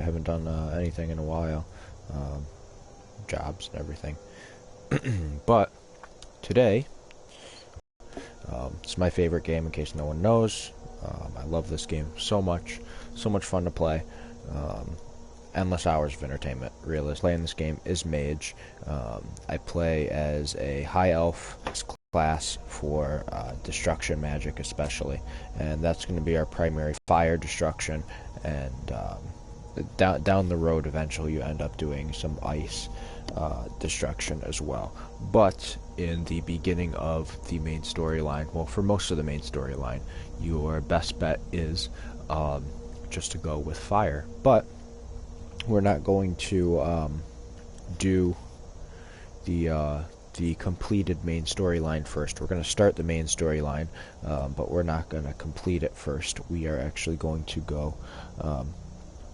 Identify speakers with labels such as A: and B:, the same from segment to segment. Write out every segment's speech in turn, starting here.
A: I haven't done anything in a while. Jobs and everything. But today, it's my favorite game, in case no one knows. I love this game so much. So much fun to play. Endless hours of entertainment. Really, playing this game is Mage. I play as a high elf class for destruction magic especially, and that's going to be our primary fire destruction, and down the road eventually you end up doing some ice destruction as well. But in the beginning of the main storyline, well, for most of the main storyline, your best bet is just to go with fire. But we're not going to do the completed main storyline first. We're going to start the main storyline, but we're not going to complete it first. We are actually going to go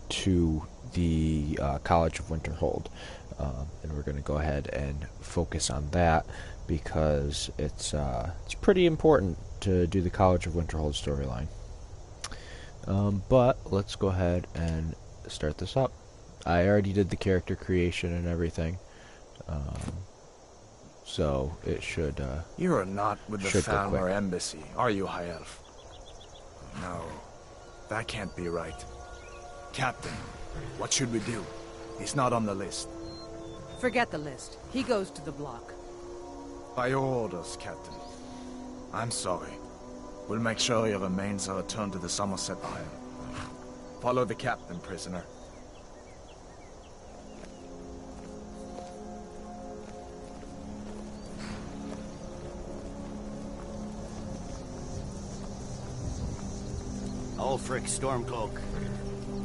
A: to the College of Winterhold, and we're going to go ahead and focus on that because it's pretty important to do the College of Winterhold storyline. But let's go ahead and start this up. I already did the character creation and everything. So it should
B: You are not with the Falmer embassy, are you, High Elf? No, that can't be right. Captain, what should we do? He's not on the list.
C: Forget the list. He goes to the block.
B: By your orders, Captain. I'm sorry. We'll make sure he remains a return to the Somerset Isle. Follow the captain, prisoner.
D: Ulfric Stormcloak.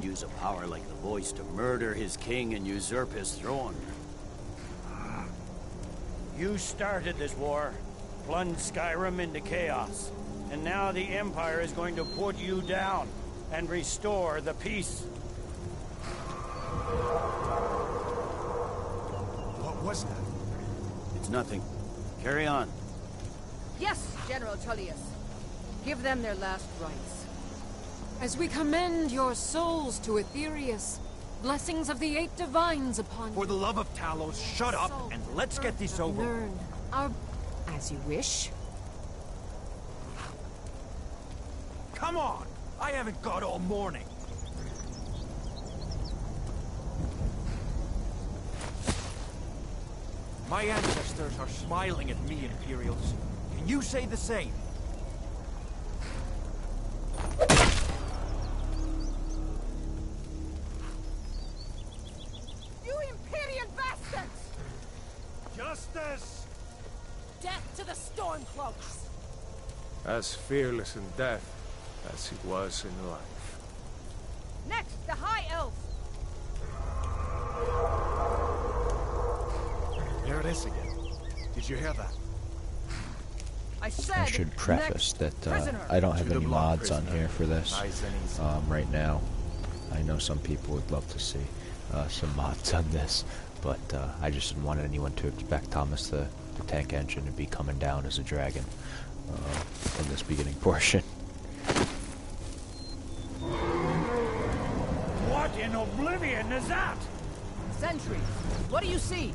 D: Use a power like the voice to murder his king and usurp his throne. You started this war, plunged Skyrim into chaos, and now the Empire is going to put you down and restore the peace.
B: What was that?
D: It's nothing. Carry on.
C: Yes, General Tullius. Give them their last rites.
E: As we commend your souls to Aetherius, blessings of the 8 divines upon you.
F: For the love of Talos, shut up and let's get this over.
E: Learn our... As you wish.
F: Come on! I haven't got all morning. My ancestors are smiling at me, Imperials. Can you say the same?
C: You Imperial bastards!
F: Justice!
C: Death to the Stormcloaks!
G: As fearless in death as he was in life.
C: Next, the High Elf!
B: There it is again. Did you hear that?
C: I said,
A: I should preface that I don't have any mods on here for this right now. I know some people would love to see some mods on this, but I just didn't want anyone to expect Thomas the Tank Engine to be coming down as a dragon in this beginning portion.
F: What in oblivion is that?
C: Sentry, what do you see?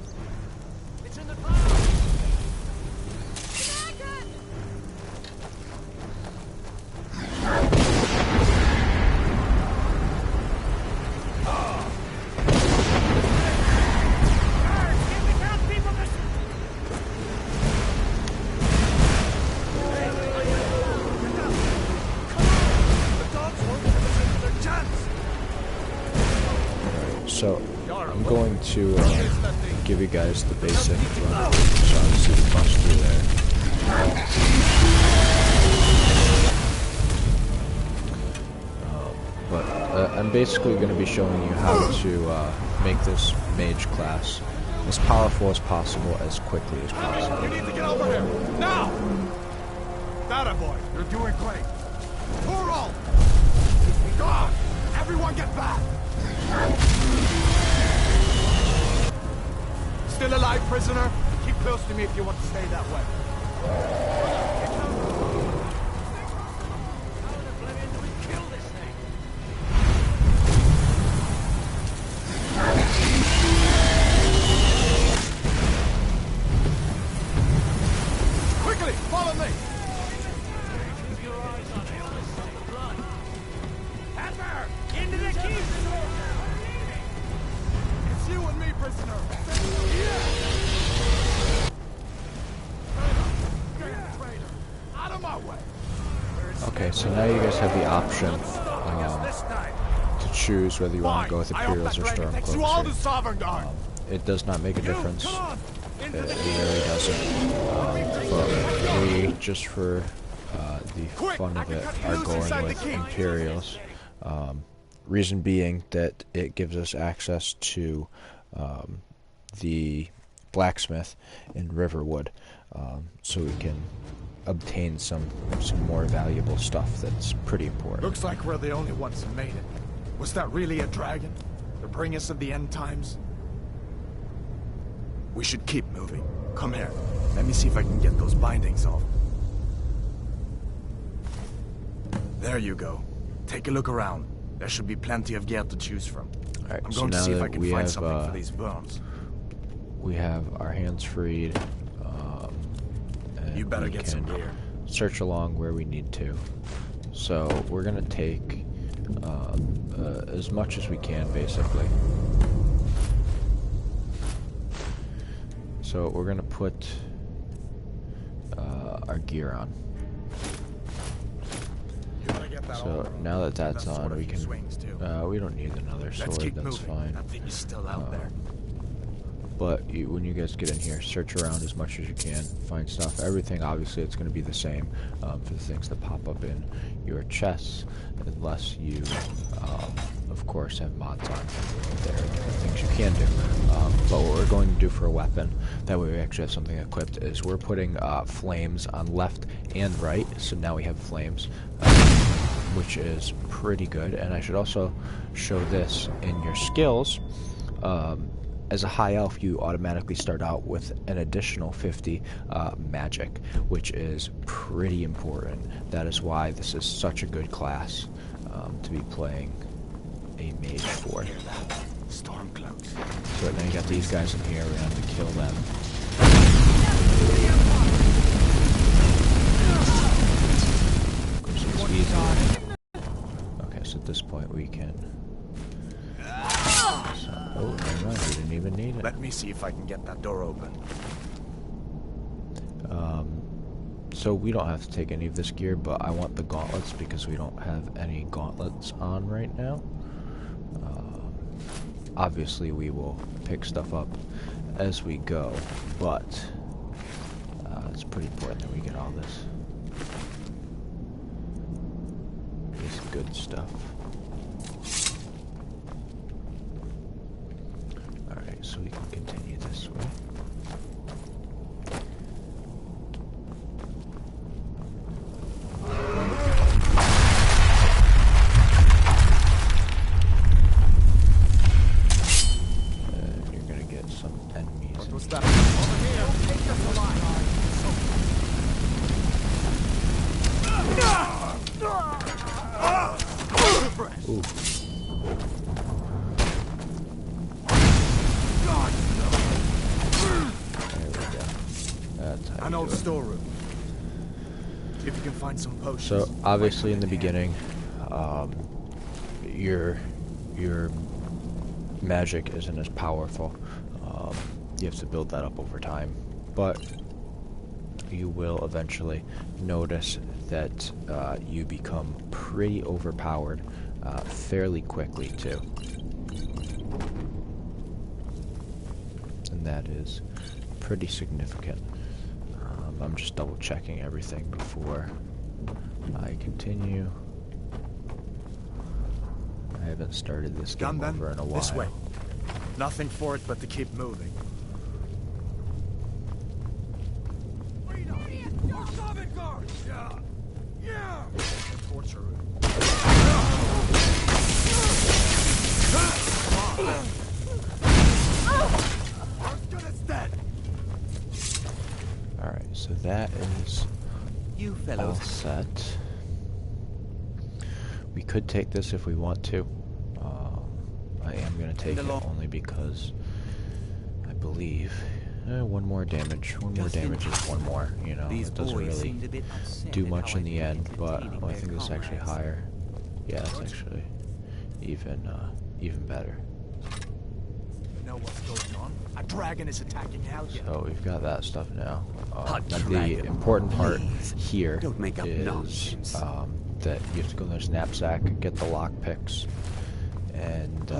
F: It's in the clouds!
A: So, I'm going to give you guys the basic run, so obviously the bust through there. But I'm basically going to be showing you how to make this mage class as powerful as possible, as quickly as possible.
F: You need to get over here! Now! That boy, you're doing great. Toro! God! Everyone get back! Still alive, prisoner? Keep close to me if you want to stay that way.
A: so now you guys have the option to choose whether you want to go with Imperials or Stormcloaks. It does not make a difference. It really doesn't. But we, just for the fun of it, are going with Imperials. Reason being that it gives us access to the blacksmith in Riverwood, so we can obtain some more valuable stuff that's pretty important.
B: Looks like we're the only ones who made it. Was that really a dragon? To bring us of the end times? We should keep moving. Come here. Let me see if I can get those bindings off. There you go. Take a look around. There should be plenty of gear to choose from.
A: Alright,
B: I'm
A: so
B: going to
A: now
B: see if
A: that
B: I can
A: we
B: find
A: have,
B: something for these burns.
A: we have our hands freed, and
B: You better
A: we
B: get
A: can
B: some gear.
A: search along where we need to. So we're gonna take as much as we can, basically. So we're gonna put our gear on. So now that that's on, we can. We don't need another sword. That's fine.
B: That thing is still out there.
A: But when you guys get in here, search around as much as you can, find stuff. Everything, obviously, it's going to be the same for the things that pop up in your chests, unless you, of course, have mods on. There are different things you can do. But what we're going to do for a weapon, that way we actually have something equipped, is we're putting flames on left and right. So now we have flames, which is pretty good. And I should also show this in your skills. As a high elf, you automatically start out with an additional 50 magic, which is pretty important. That is why this is such a good class to be playing a mage for.
B: Stormcloaks.
A: So now you got these guys in here, we're gonna have to kill them. It's easy. Okay, so at this point we can... Oh, never mind, we didn't even need it.
B: Let me see if I can get that door open.
A: So we don't have to take any of this gear, but I want the gauntlets because we don't have any gauntlets on right now. Obviously we will pick stuff up as we go, but it's pretty important that we get all this good stuff. Alright, so we can continue this way. And you're gonna get some enemies.
B: What was that? Over here! Take us alive!
A: Ooh.
B: An old storeroom. If you can find some potions.
A: So obviously in the beginning, your magic isn't as powerful. You have to build that up over time, but you will eventually notice that you become pretty overpowered fairly quickly too, and that is pretty significant. I'm just double checking everything before I continue. I haven't started this game over in a while.
B: This way. Nothing for it but to keep moving. Torture room.
A: Alright, so that is all set. We could take this if we want to. I am going to take it only because I believe one more damage. One more damage is one more, you know. It doesn't really do much in the end, but I think this is actually higher. Yeah, it's actually even better.
B: You know what's going on? A dragon is attacking Helgen.
A: So we've got that stuff now. Now the important part here is that you have to go in this knapsack, get the lockpicks, and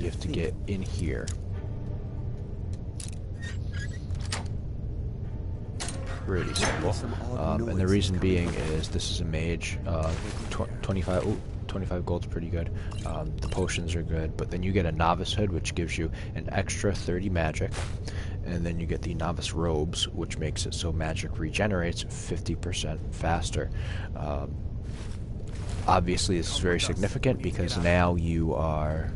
A: you have to get in here. Pretty simple. And the reason being is this is a mage. 25 gold's pretty good. The potions are good, but then you get a novice hood, which gives you an extra 30 magic, and then you get the novice robes, which makes it so magic regenerates 50% faster. Obviously, this is very significant because now you are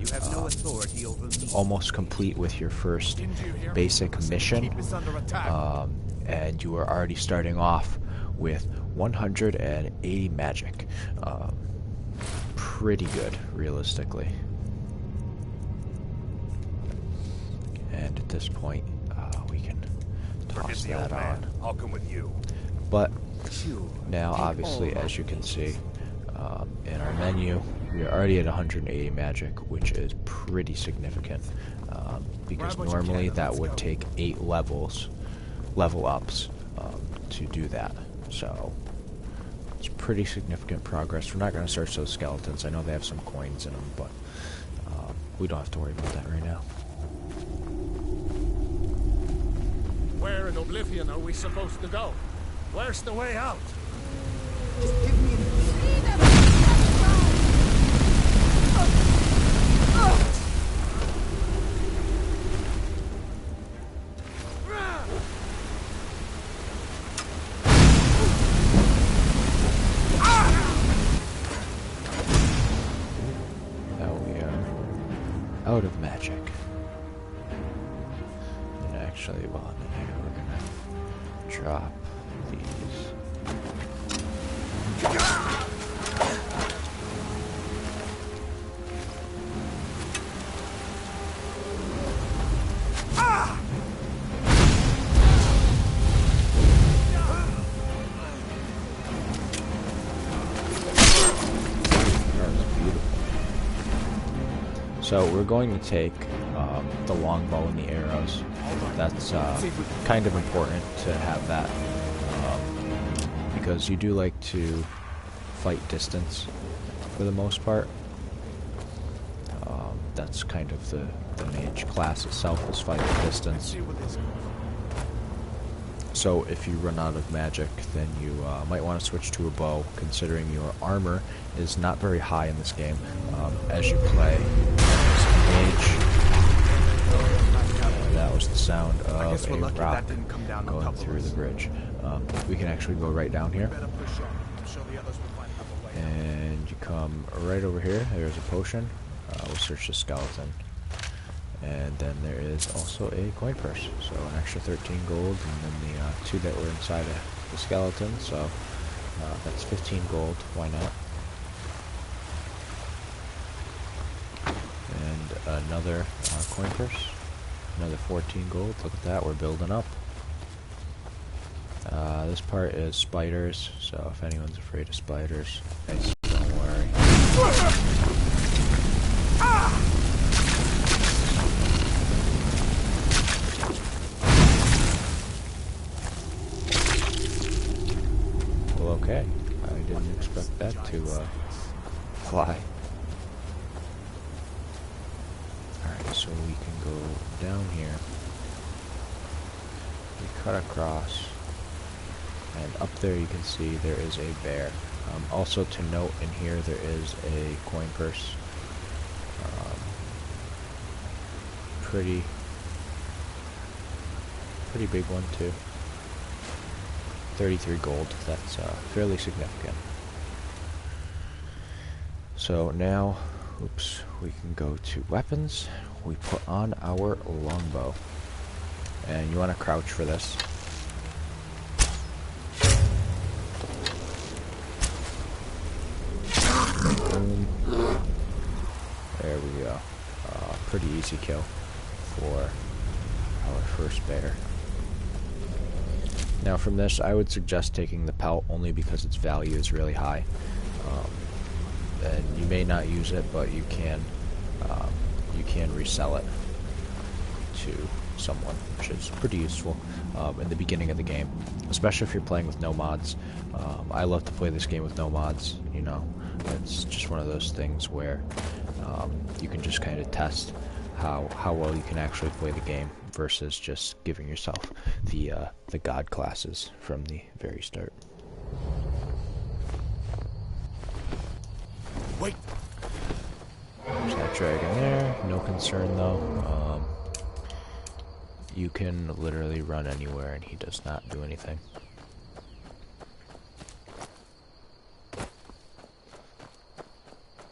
A: almost complete with your first basic mission, and you are already starting off with 180 magic. Pretty good, realistically. And at this point, we can toss that on.
F: I'll come with you.
A: But now, obviously, as you can see, in our menu, we are already at 180 magic, which is pretty significant, because normally that would take 8 level ups to do that. So it's pretty significant progress. We're not going to search those skeletons. I know they have some coins in them, but we don't have to worry about that right now.
G: Where in Oblivion are we supposed to go? Where's the way out?
F: Just give me
A: out of magic. And actually, while I'm in here, we're gonna drop these. So we're going to take the longbow and the arrows. That's kind of important to have that, because you do like to fight distance for the most part. That's kind of the mage class itself, is fighting distance. So if you run out of magic, then you might want to switch to a bow, considering your armor is not very high in this game as you play Mage. That was the sound of a rock going through the bridge. We can actually go right down here. And you come right over here. There's a potion. We'll search the skeleton. And then there is also a coin purse. So an extra 13 gold, and then the 2 that were inside of the skeleton. So that's 15 gold. Why not? And another coin purse. Another 14 gold. Look at that. We're building up. This part is spiders. So if anyone's afraid of spiders, guys, don't worry. Well, okay. I didn't expect that to fly. Alright, so we can go down here. We cut across. And up there you can see there is a bear. Also to note, in here there is a coin purse. Pretty big one too. 33 gold. That's fairly significant. So now, oops, we can go to weapons. We put on our longbow, and you want to crouch for this. Boom. There we go. Pretty easy kill for our first bear. Now from this, I would suggest taking the pelt only because its value is really high. And you may not use it, but you can resell it to someone, which is pretty useful in the beginning of the game, especially if you're playing with no mods. I love to play this game with no mods, you know. It's just one of those things where you can just kind of test how well you can actually play the game versus just giving yourself the god classes from the very start.
F: Wait!
A: There's that dragon there, no concern though. You can literally run anywhere and he does not do anything.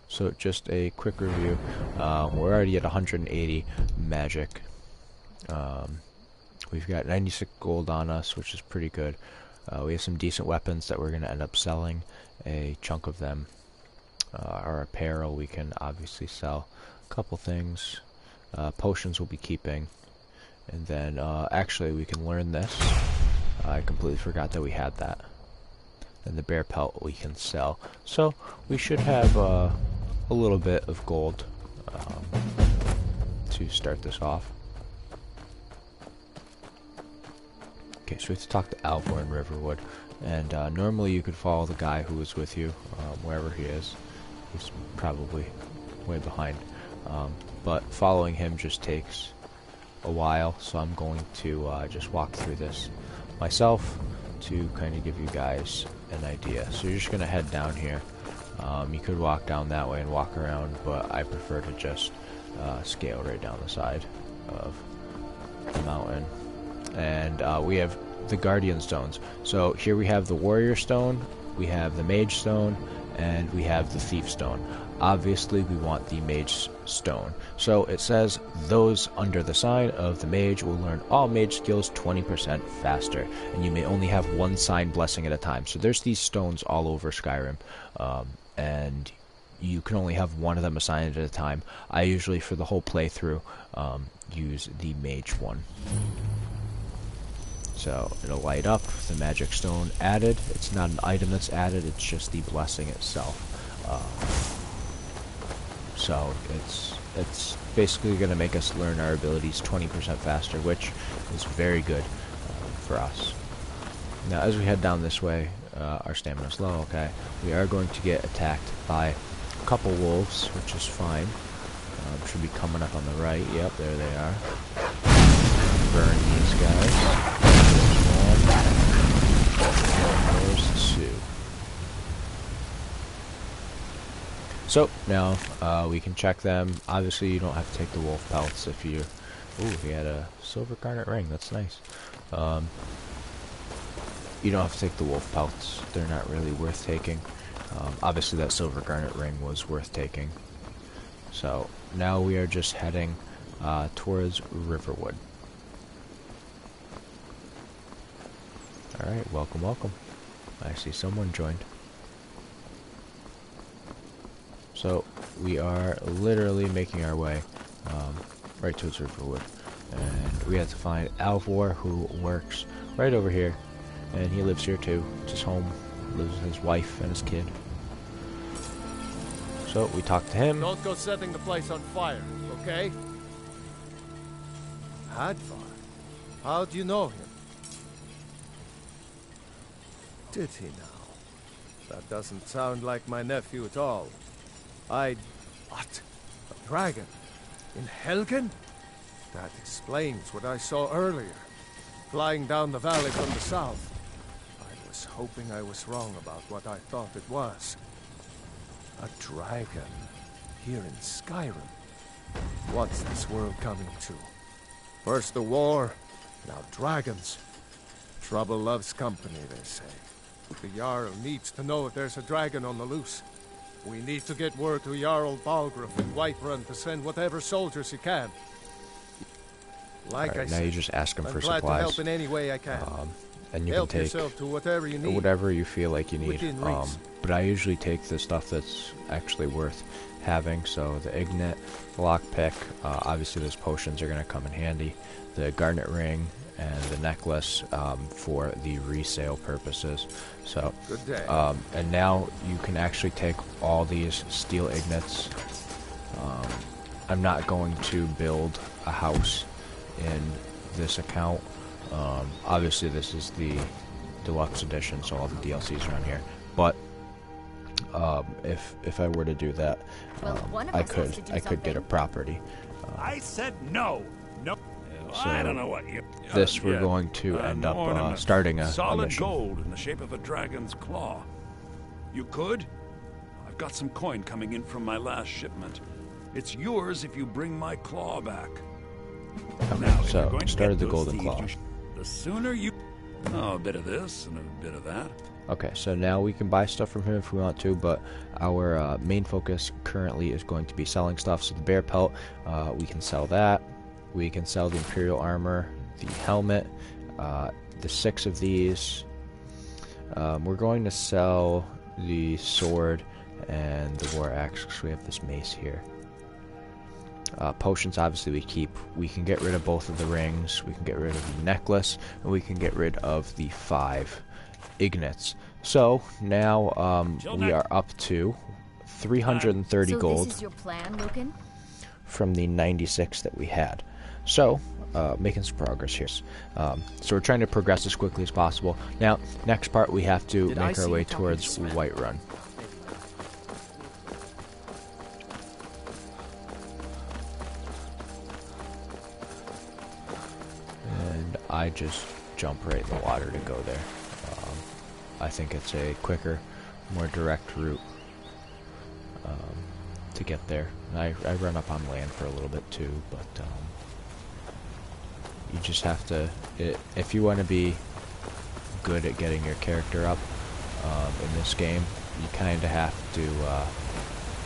A: So just a quick review. We're already at 180 magic. We've got 96 gold on us, which is pretty good. We have some decent weapons that we're going to end up selling. A chunk of them. Our apparel we can obviously sell. A couple things. Potions we'll be keeping. And then actually we can learn this. I completely forgot that we had that. And the bear pelt we can sell. So we should have a little bit of gold to start this off. Okay, so we have to talk to Alvor in Riverwood. And normally you could follow the guy who was with you, wherever he is. He's probably way behind. But following him just takes a while, so I'm going to just walk through this myself to kind of give you guys an idea. So you're just going to head down here. You could walk down that way and walk around, but I prefer to just scale right down the side of the mountain. And we have the Guardian Stones. So here we have the Warrior Stone, we have the Mage Stone, and we have the Thief Stone. Obviously we want the Mage Stone. So it says those under the sign of the Mage will learn all Mage skills 20% faster, and you may only have one sign blessing at a time. So there's these stones all over Skyrim, and you can only have one of them assigned at a time. I usually, for the whole playthrough, use the Mage one. So it'll light up, the magic stone added. It's not an item that's added, it's just the blessing itself. So it's basically going to make us learn our abilities 20% faster, which is very good for us. Now as we head down this way, our stamina's low, okay. We are going to get attacked by a couple wolves, which is fine. Should be coming up on the right. Yep, there they are. Burn these guys. There's two. So now we can check them. Obviously you don't have to take the wolf pelts if you... Ooh, we had a silver garnet ring. That's nice. You don't have to take the wolf pelts. They're not really worth taking. Obviously that silver garnet ring was worth taking. So now we are just heading towards Riverwood. Alright, welcome, welcome. I see someone joined. So we are literally making our way right towards Riverwood. And we have to find Alvor, who works right over here. And he lives here too. It's his home. Lives with his wife and his kid. So we talked to him.
G: Don't go setting the place on fire, okay? Hadvar? How do you know him? Did he now? That doesn't sound like my nephew at all. What? A dragon? In Helgen? That explains what I saw earlier. Flying down the valley from the south. I was hoping I was wrong about what I thought it was. A dragon. Here in Skyrim. What's this world coming to? First the war, now dragons. Trouble loves company, they say. The Jarl needs to know if there's a dragon on the loose. We need to get word to Jarl Balgruuf in Whiterun to send whatever soldiers he can. Like
A: right,
G: I
A: now
G: said,
A: you just ask him
G: I'm
A: for
G: glad
A: supplies.
G: to help in any way I can.
A: And you
G: help
A: can take
G: yourself to whatever you need.
A: whatever you feel like you need.
G: Within reason.
A: But I usually take the stuff that's actually worth having. So the Ignet, the lockpick, obviously those potions are going to come in handy. The garnet ring and the necklace for the resale purposes. So,
G: Good day.
A: and now you can actually take all these steel Ignets. I'm not going to build a house in this account. Obviously, this is the deluxe edition, so all the DLCs are on here. But if I were to do that, I could get a property.
D: I said no. No.
A: So
D: I don't know what you.
A: this we're going to end up starting a
H: solid
A: mission.
H: gold in the shape of a dragon's claw. You could? I've got some coin coming in from my last shipment. It's yours if you bring my claw back.
A: Okay,
H: Now, if you're
A: so
H: going to
A: started
H: get
A: the
H: those
A: golden
H: thieves,
A: claw.
H: the sooner you. Oh, a bit of this and a bit of that.
A: Okay, so now we can buy stuff from him if we want to, but our main focus currently is going to be selling stuff. So the bear pelt, we can sell that. We can sell the Imperial armor, the helmet, the 6 of these. We're going to sell the sword and the war axe because we have this mace here. Potions, obviously, we keep. We can get rid of both of the rings. We can get rid of the necklace, and we can get rid of the 5 ignits. So now we are up to 330 gold.
I: So this is your plan, Lucan?
A: From the 96 that we had. So, making some progress here. So we're trying to progress as quickly as possible. Now, next part, we have to make our way towards Whiterun. And I just jump right in the water to go there. I think it's a quicker, more direct route to get there. I run up on land for a little bit too, but you just have to, if you want to be good at getting your character up in this game, you kind of have to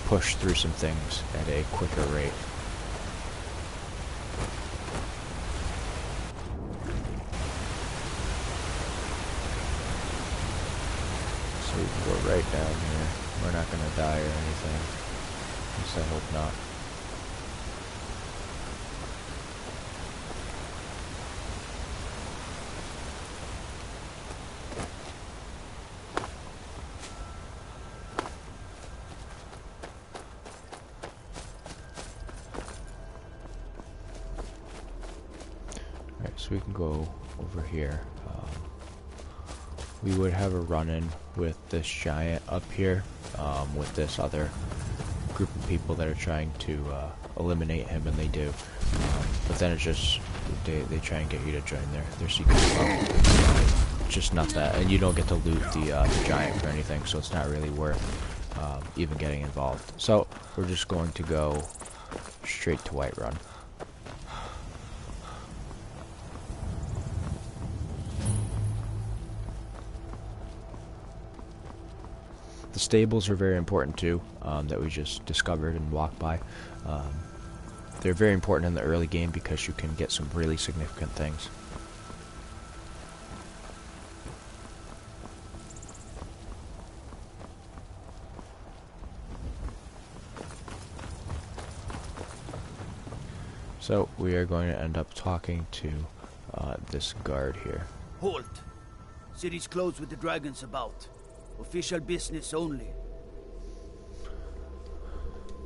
A: push through some things at a quicker rate. So we can go right down here. We're not going to die or anything. At least I hope not. Alright, so we can go over here. We would have a run-in with this giant up here, with this other group of people that are trying to eliminate him, and they do. But then it's just, they try and get you to join their secret club. Just not that, and you don't get to loot the giant or anything, so it's not really worth even getting involved. So, we're just going to go straight to Whiterun. The stables are very important too, that we just discovered and walked by. They're very important in the early game because you can get some really significant things. So we are going to end up talking to this guard here.
J: Halt! City's closed with the dragons about. Official business only.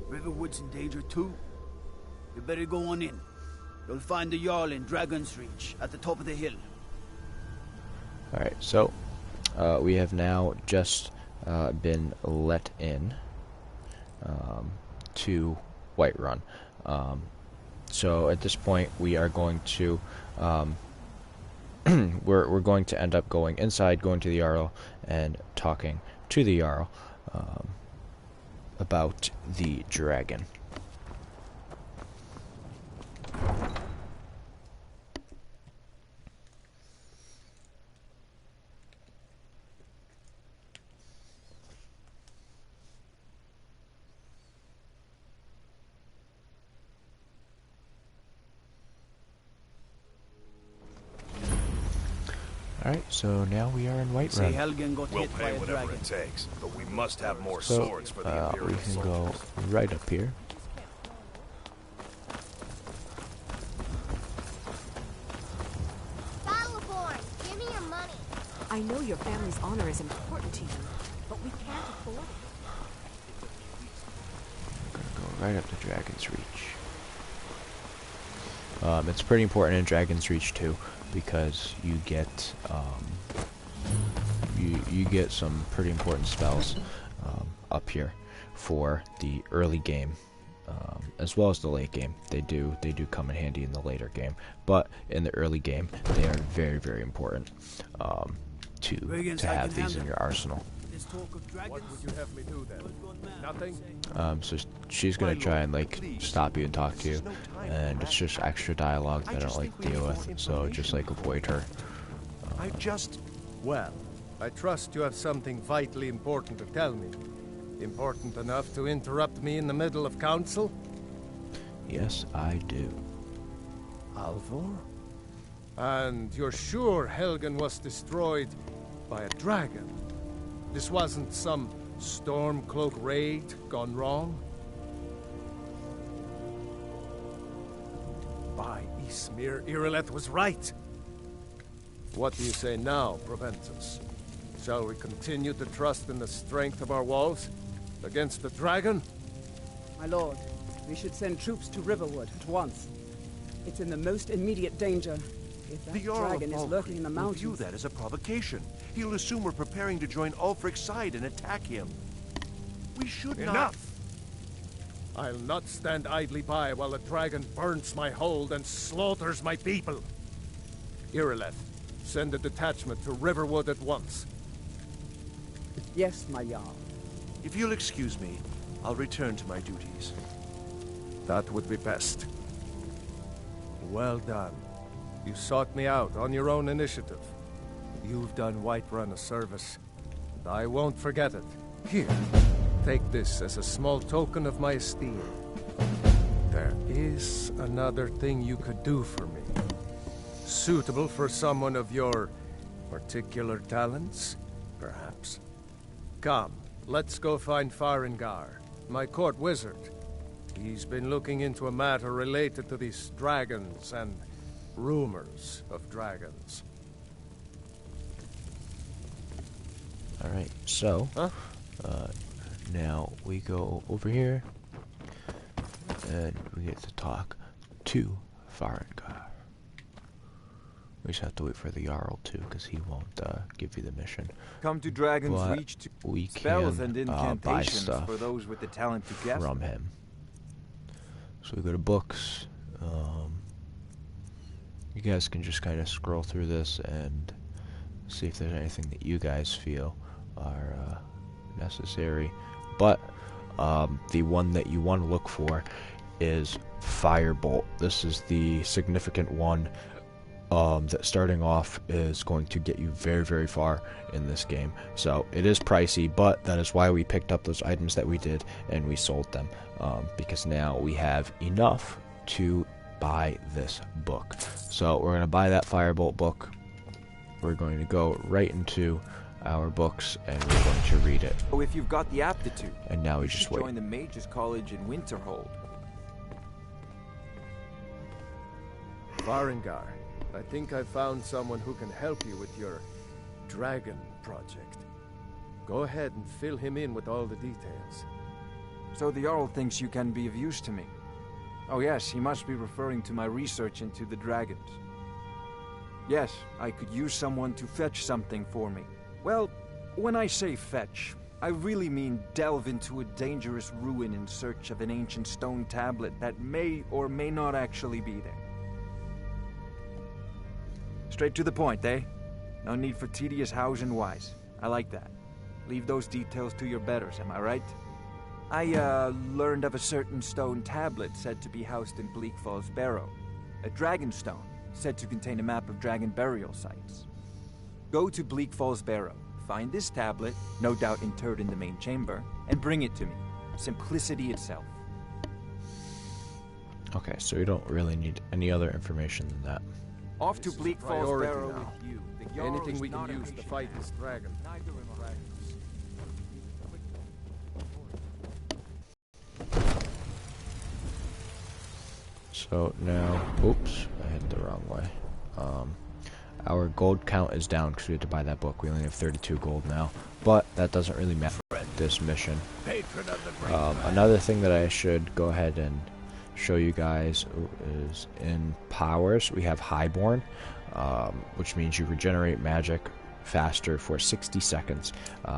J: Riverwood's in danger too. You better go on in. You'll find the Jarl in Dragon's Reach at the top of the hill.
A: Alright, so we have now just been let in to Whiterun. So at this point we are going to we're going to end up going inside, going to the Jarl, and talking to the Jarl about the dragon. Alright, so now we are in Whiterun.
J: Helgen got
F: We'll
J: hit by
F: pay
J: a
F: whatever
J: dragon.
F: it takes, but we must have more
A: So
F: swords for the Imperial
A: we can
F: soldiers.
A: go right up here.
I: Battleborn, give me your money.
E: I know your family's honor is important to you, but we can't afford it.
A: Gonna go right up to Dragon's Reach. It's pretty important in Dragon's Reach too, because you get you get some pretty important spells up here for the early game, as well as the late game. They do come in handy in the later game, but in the early game they are very, very important to have these in your arsenal.
G: What would you have me do then? Nothing?
A: So she's gonna try and like stop you and talk to you, and it's just extra dialogue that I don't like to deal with, so just like avoid her.
G: Well, I trust you have something vitally important to tell me. Important enough to interrupt me in the middle of council?
A: Yes, I do.
G: Alvor? And you're sure Helgen was destroyed by a dragon? This wasn't some Stormcloak raid gone wrong? By Ysmir, Irileth was right. What do you say now, Proventus? Shall we continue to trust in the strength of our walls against the dragon?
K: My lord, we should send troops to Riverwood at once. It's in the most immediate danger. If that dragon is lurking in the mountains...
L: will view that as a provocation. He'll assume we're preparing to join Ulfric's side and attack him. We should not...
G: Enough! I'll not stand idly by while the dragon burns my hold and slaughters my people. Irileth, send a detachment to Riverwood at once.
K: Yes, my Jarl.
L: If you'll excuse me, I'll return to my duties.
G: That would be best. Well done. You sought me out on your own initiative. You've done Whiterun a service, and I won't forget it. Here, take this as a small token of my esteem. There is another thing you could do for me. Suitable for someone of your particular talents, perhaps. Come, let's go find Farengar, my court wizard. He's been looking into a matter related to these dragons and rumors of dragons.
A: Alright, so now we go over here and we get to talk to Farengar. We just have to wait for the Jarl too, because he won't give you the mission.
M: Come to Dragon's Reach to
A: we
M: spells
A: can
M: and incantations
A: buy stuff
M: for those with the talent to guess
A: from him. So we go to books. You guys can just kind of scroll through this and see if there's anything that you guys feel are necessary. But the one that you want to look for is Firebolt. This is the significant one that starting off is going to get you very, very far in this game. So it is pricey, but that is why we picked up those items that we did and we sold them, because now we have enough to buy this book. So we're going to buy that Firebolt book. We're going to go right into our books and we're going to read it.
M: Oh, if you've got the aptitude.
A: And now we just wait.
M: Join the Mage's College in Winterhold.
G: Farengar, I think I found someone who can help you with your dragon project. Go ahead and fill him in with all the details.
M: So the Jarl thinks you can be of use to me. Oh yes, he must be referring to my research into the dragons. Yes, I could use someone to fetch something for me. Well, when I say fetch, I really mean delve into a dangerous ruin in search of an ancient stone tablet that may or may not actually be there. Straight to the point, eh? No need for tedious hows and whys. I like that. Leave those details to your betters, am I right? I, learned of a certain stone tablet said to be housed in Bleak Falls Barrow. A dragon stone, said to contain a map of dragon burial sites. Go to Bleak Falls Barrow, find this tablet, no doubt interred in the main chamber, and bring it to me. Simplicity itself.
A: Okay, so we don't really need any other information than that.
M: Off to Bleak Falls Barrow with you.
G: Anything we can use to fight this dragon.
A: So now, oops, I hit the wrong way. Our gold count is down because we had to buy that book. We only have 32 gold now, but that doesn't really matter this mission. Another thing that I should go ahead and show you guys is in powers. We have Highborn, which means you regenerate magic faster for 60 seconds.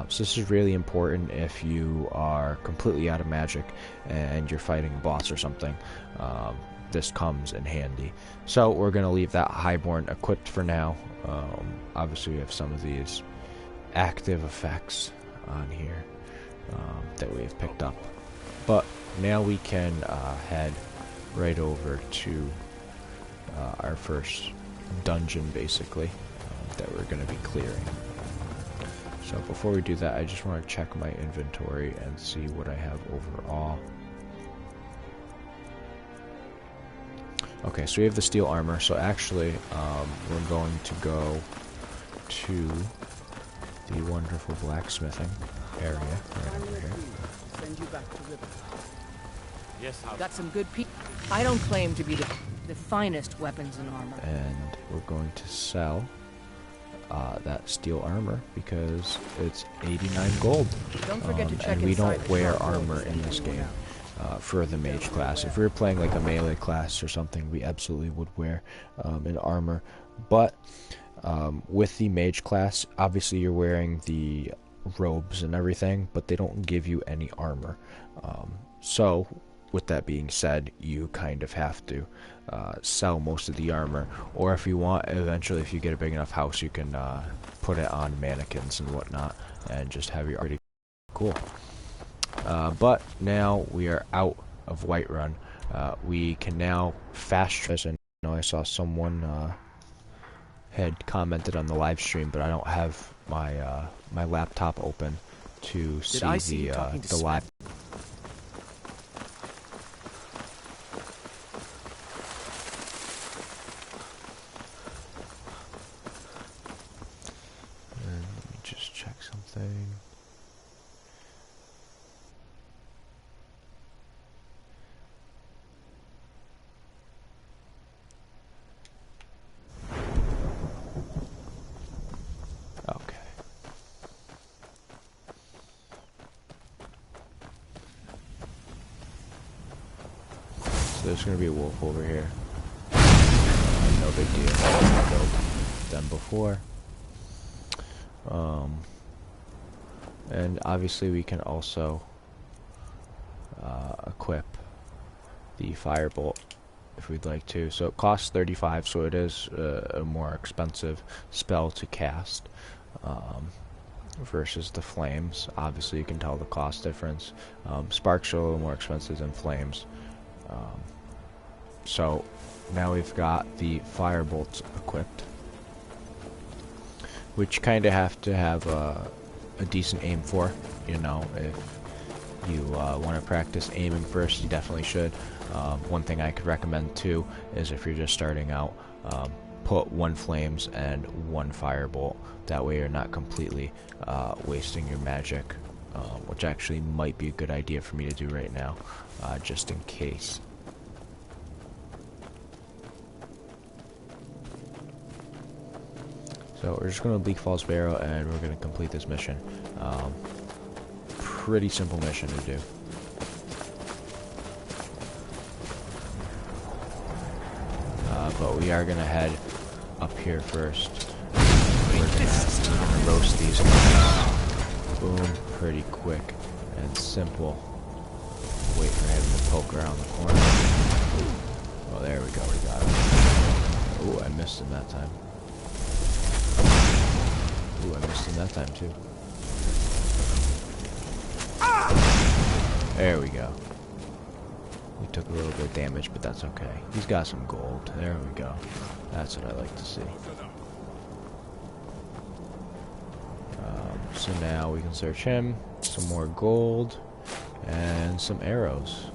A: So this is really important if you are completely out of magic and you're fighting a boss or something. This comes in handy. So we're going to leave that Highborn equipped for now. Obviously we have some of these active effects on here that we have picked up. But now we can head right over to our first dungeon, basically, that we're going to be clearing. So before we do that, I just want to check my inventory and see what I have overall. Okay, so we have the steel armor. So actually, we're going to go to the wonderful blacksmithing area right over here.
K: Send you back to River.
C: Yes, got some good people. I don't claim to be the finest weapons and armor.
A: And we're going to sell that steel armor because it's 89 gold.
C: Don't forget to check
A: and we
C: inside
A: don't
C: the
A: wear
C: shop
A: armor in this game for the mage class. If we were playing like a melee class or something, we absolutely would wear an armor. But with the mage class, obviously you're wearing the robes and everything, but they don't give you any armor. So with that being said, you kind of have to sell most of the armor, or if you want, eventually if you get a big enough house, you can put it on mannequins and whatnot and just have your pretty cool. But now we are out of Whiterun. We can now fast travel. I know I saw someone had commented on the live stream, but I don't have my my laptop open to see the live. And let me just check something. There's gonna be a wolf over here. No big deal. I've killed them before. And obviously we can also equip the firebolt if we'd like to. So it costs 35, so it is a more expensive spell to cast versus the flames. Obviously you can tell the cost difference. Sparks are a little more expensive than flames. So now we've got the firebolts equipped, which kind of have to have a decent aim for. You know, if you want to practice aiming first, you definitely should. One thing I could recommend too is if you're just starting out, put 1 flames and 1 firebolt. That way you're not completely wasting your magic, which actually might be a good idea for me to do right now, just in case. So we're just going to Bleak Falls Barrow and we're going to complete this mission. Pretty simple mission to do. But we are going to head up here first. We're going to roast these. Boom, pretty quick and simple. Wait for him to poke around the corner. Oh, there we go, we got him. Ooh, I missed him that time. Ooh, I missed him that time too. There we go. We took a little bit of damage, but that's okay. He's got some gold. There we go. That's what I like to see. So now we can search him. Some more gold. And some arrows.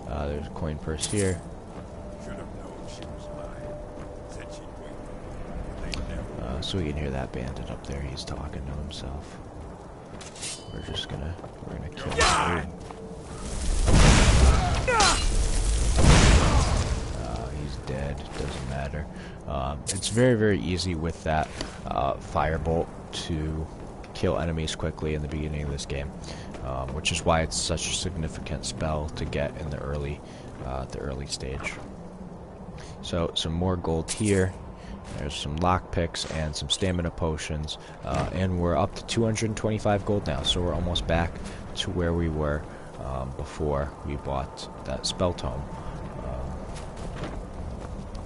A: There's a coin purse here. So we can hear that bandit up there. He's talking to himself. We're gonna kill him. He's dead. Doesn't matter. It's very, very easy with that firebolt to kill enemies quickly in the beginning of this game, which is why it's such a significant spell to get in the early the early stage. So some more gold here. There's some lockpicks and some stamina potions, and we're up to 225 gold now, so we're almost back to where we were before we bought that spell tome.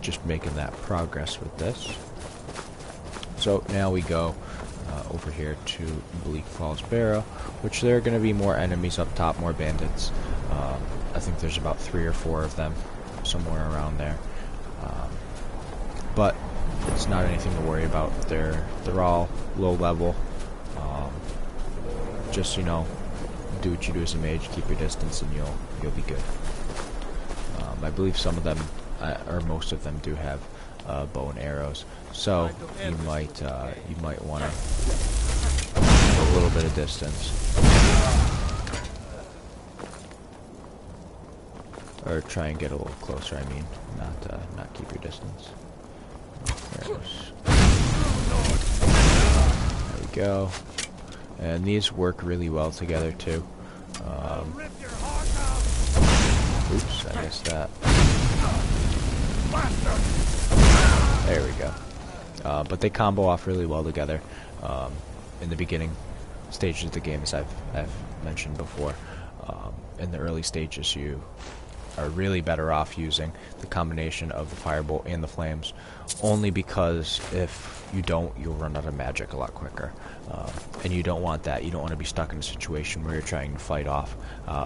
A: Just making that progress with this. So now we go over here to Bleak Falls Barrow, which there are going to be more enemies up top, more bandits. I think there's about 3 or 4 of them, somewhere around there. But it's not anything to worry about. They're all low level. Just, you know, do what you do as a mage, keep your distance, and you'll be good. I believe some of them, or most of them, do have bow and arrows, so you might want to a little bit of distance, or try and get a little closer. I mean, not keep your distance. There we go. And these work really well together too. Oops, I missed that. There we go. But they combo off really well together. In the beginning stages of the game, as I've mentioned before, in the early stages you are really better off using the combination of the firebolt and the flames, only because if you don't, you'll run out of magic a lot quicker. And you don't want that. You don't want to be stuck in a situation where you're trying to fight off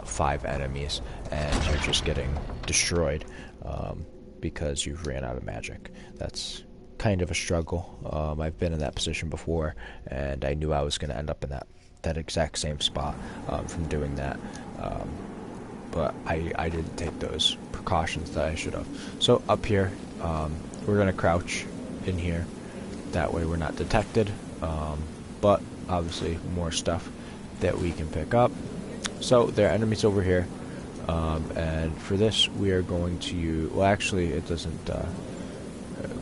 A: 5 enemies and you're just getting destroyed because you've ran out of magic. That's kind of a struggle. I've been in that position before, and I knew I was going to end up in that exact same spot from doing that. But I didn't take those precautions that I should have. So up here, we're going to crouch in here. That way we're not detected. But obviously more stuff that we can pick up. So there are enemies over here. And for this we are going to use... Well, actually it doesn't...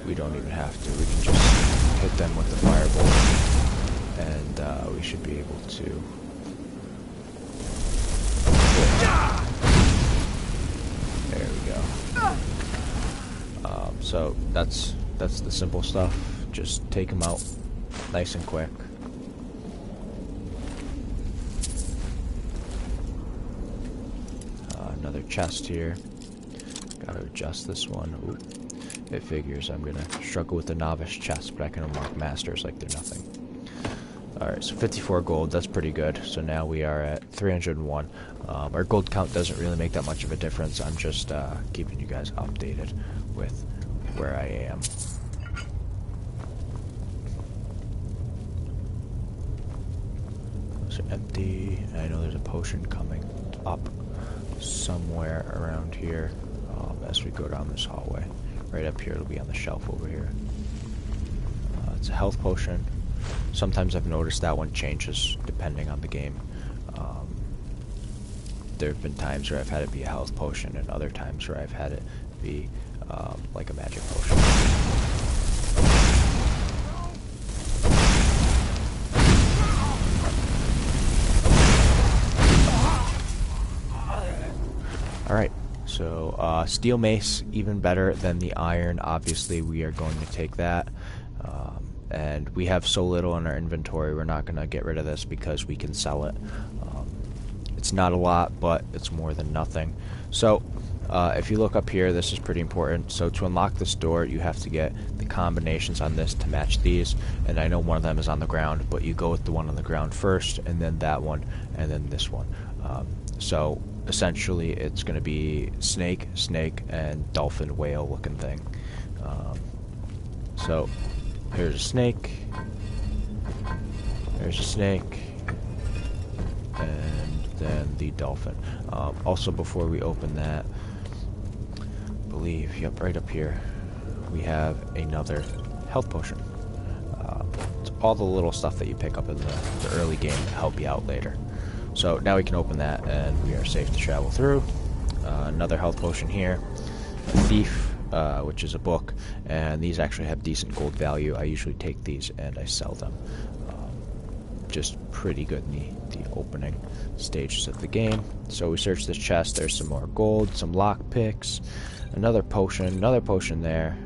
A: we don't even have to. We can just hit them with the firebolt. And we should be able to... There we go. So that's the simple stuff. Just take them out nice and quick. Another chest here. Gotta adjust this one. Ooh. It figures I'm gonna struggle with the novice chest, but I can unlock masters like they're nothing. Alright, so 54 gold, that's pretty good. So now we are at 301. Our gold count doesn't really make that much of a difference. I'm just keeping you guys updated with where I am. Those are empty. I know there's a potion coming up somewhere around here as we go down this hallway. Right up here, it'll be on the shelf over here. It's a health potion. Sometimes I've noticed that one changes depending on the game. There have been times where I've had it be a health potion, and other times where I've had it be like a magic potion. Alright, so steel mace, even better than the iron. Obviously we are going to take that. And we have so little in our inventory, we're not going to get rid of this because we can sell it. It's not a lot, but it's more than nothing. So if you look up here, this is pretty important. So to unlock this door, you have to get the combinations on this to match these. And I know one of them is on the ground, but you go with the one on the ground first, and then that one, and then this one. So essentially it's going to be snake, and dolphin, whale looking thing. So here's a snake, there's a snake, and then the dolphin. Also, before we open that, I believe, yep, right up here, we have another health potion. It's all the little stuff that you pick up in the early game to help you out later. So now we can open that, and we are safe to travel through. Another health potion here. A thief, which is a book, and these actually have decent gold value. I usually take these and I sell them. just pretty good in the opening stages of the game. So we search this chest. There's some more gold, some lock picks, another potion there,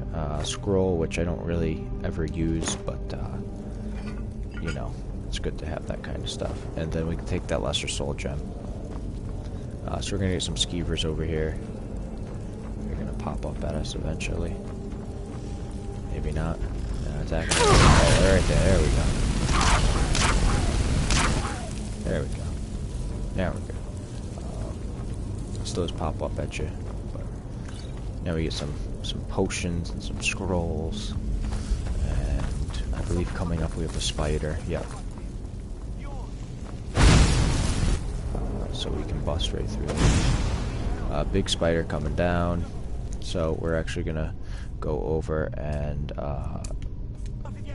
A: scroll, which I don't really ever use, but you know, it's good to have that kind of stuff. And then we can take that lesser soul gem. So we're gonna get some skeevers over here. They're gonna pop up at us eventually. Maybe not. No, it's actually oh, right there. There we go. There we go. There we go. Still just pop up at you. But now we get some potions and some scrolls. And I believe coming up we have a spider. Yep. So we can bust right through this. Big spider coming down. So we're actually gonna go over and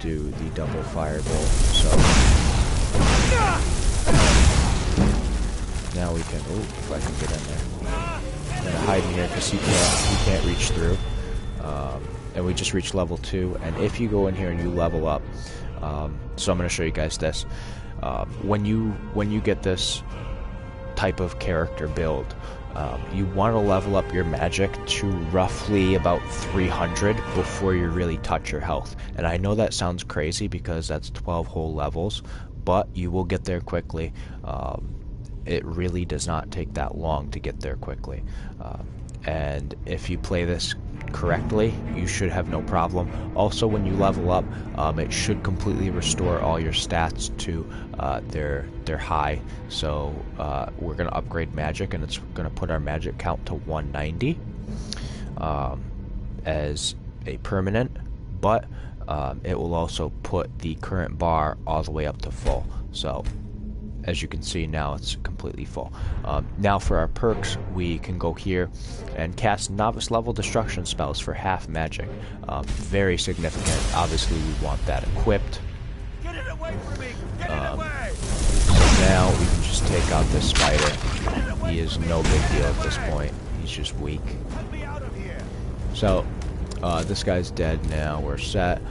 A: do the double firebolt. So now we can. Oh, if I can get in there. I'm gonna hide in here because he can't reach through. And we just reached level 2. And if you go in here and you level up, so I'm gonna show you guys this. When you get this type of character build, you want to level up your magic to roughly about 300 before you really touch your health. And I know that sounds crazy because that's 12 whole levels, but you will get there quickly. It really does not take that long to get there quickly. And if you play this correctly, you should have no problem. Also, when you level up, it should completely restore all your stats to their high. So we're going to upgrade magic, and it's going to put our magic count to 190 as a permanent, but it will also put the current bar all the way up to full. So as you can see now, it's completely full. Now for our perks, we can go here and cast novice level destruction spells for half magic. Very significant. Obviously we want that equipped.
F: Get it away from me! Get it away!
A: So now we can just take out this spider. He is no big deal at this point. He's just weak. So this guy's dead now. We're set.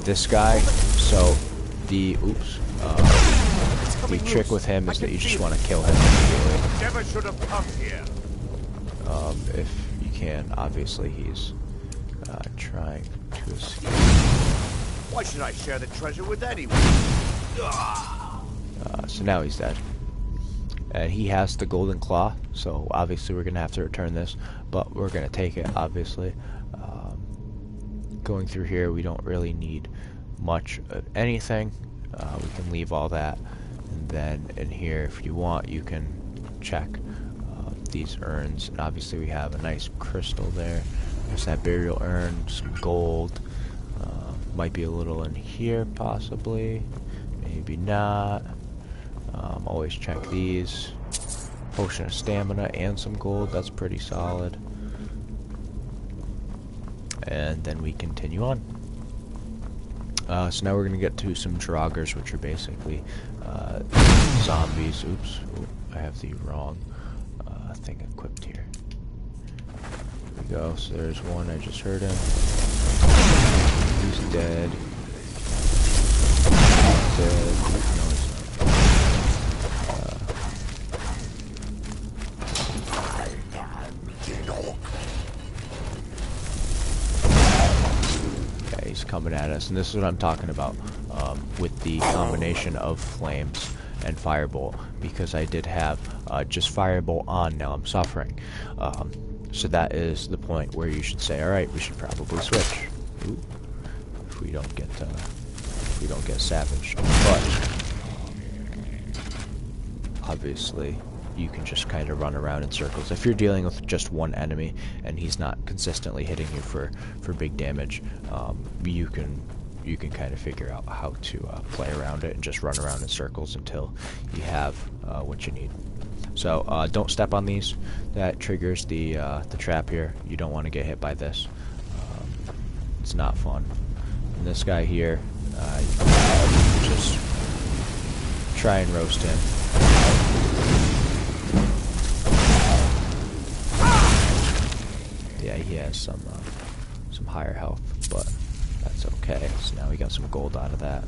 A: This guy, so the the trick with him is that you just want to kill him immediately.
F: Never should have come here.
A: If you can. Obviously he's trying to escape.
F: Why should I share the treasure with anyone?
A: So now he's dead. And he has the golden claw, so obviously we're gonna have to return this, but we're gonna take it, obviously. Going through here, we don't really need much of anything. We can leave all that, and then in here, if you want, you can check these urns. And obviously we have a nice crystal there. There's that burial urn, some gold. Might be a little in here, possibly. Maybe not. Always check these. Potion of stamina and some gold. That's pretty solid. And then we continue on. So now we're going to get to some draugrs, which are basically zombies. Oops. Ooh, I have the wrong thing equipped here. Here we go. So there's one. I just heard him. He's dead. Dead. No, he's not. He's coming at us, and this is what I'm talking about with the combination of flames and firebolt, because I did have just firebolt on. Now I'm suffering, so that is the point where you should say, all right, we should probably switch. Ooh, if we don't get savaged. But obviously you can just kind of run around in circles. If you're dealing with just one enemy and he's not consistently hitting you for big damage, you can kind of figure out how to play around it and just run around in circles until you have what you need. So don't step on these. That triggers the trap here. You don't want to get hit by this. It's not fun. And this guy here, you can just try and roast him. Yeah, he has some higher health, but that's okay. So now we got some gold out of that.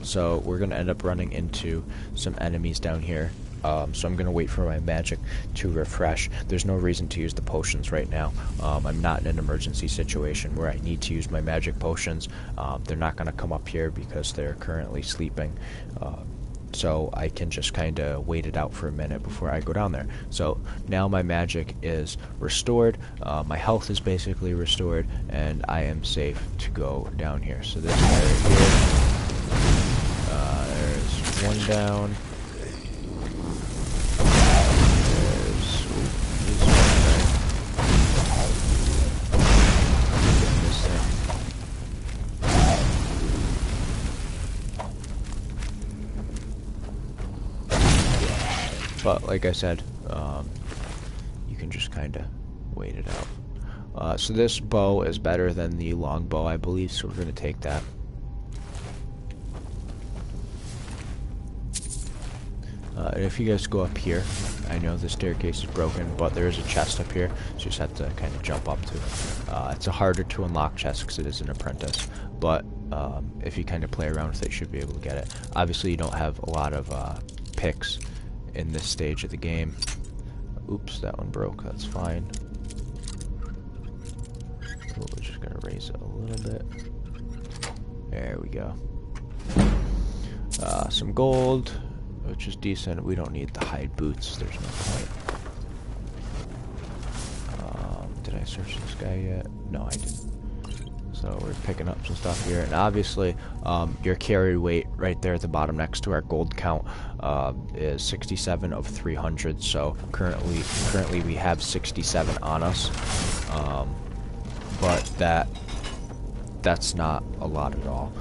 A: So we're going to end up running into some enemies down here. So I'm going to wait for my magic to refresh. There's no reason to use the potions right now. I'm not in an emergency situation where I need to use my magic potions. They're not going to come up here because they're currently sleeping. So I can just kind of wait it out for a minute before I go down there. So now my magic is restored. My health is basically restored, and I am safe to go down here. So this guy right here. There's one down. But like I said, you can just kind of wait it out. So this bow is better than the long bow, I believe, so we're going to take that. And if you guys go up here, I know the staircase is broken, but there is a chest up here, so you just have to kind of jump up to it. It's a harder to unlock chest because it is an apprentice, but if you kind of play around with it, you should be able to get it. Obviously, you don't have a lot of picks in this stage of the game. Oops, that one broke. That's fine. We're just gonna raise it a little bit. There we go. Some gold, which is decent. We don't need the hide boots. There's no point. Did I search this guy yet? No, I didn't. So we're picking up some stuff here, and obviously your carry weight right there at the bottom next to our gold count is 67 of 300. So currently we have 67 on us, but that's not a lot at all.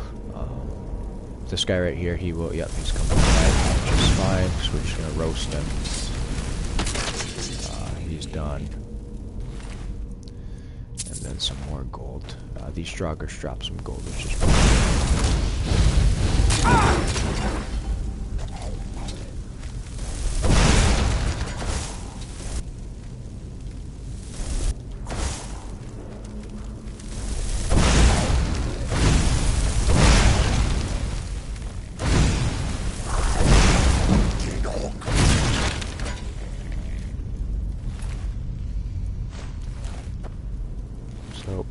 A: This guy right here, he will. Yep, he's coming back, which is fine. So we're just gonna roast him. He's done. And then some more gold. These Draugrs drop some gold, which is fine.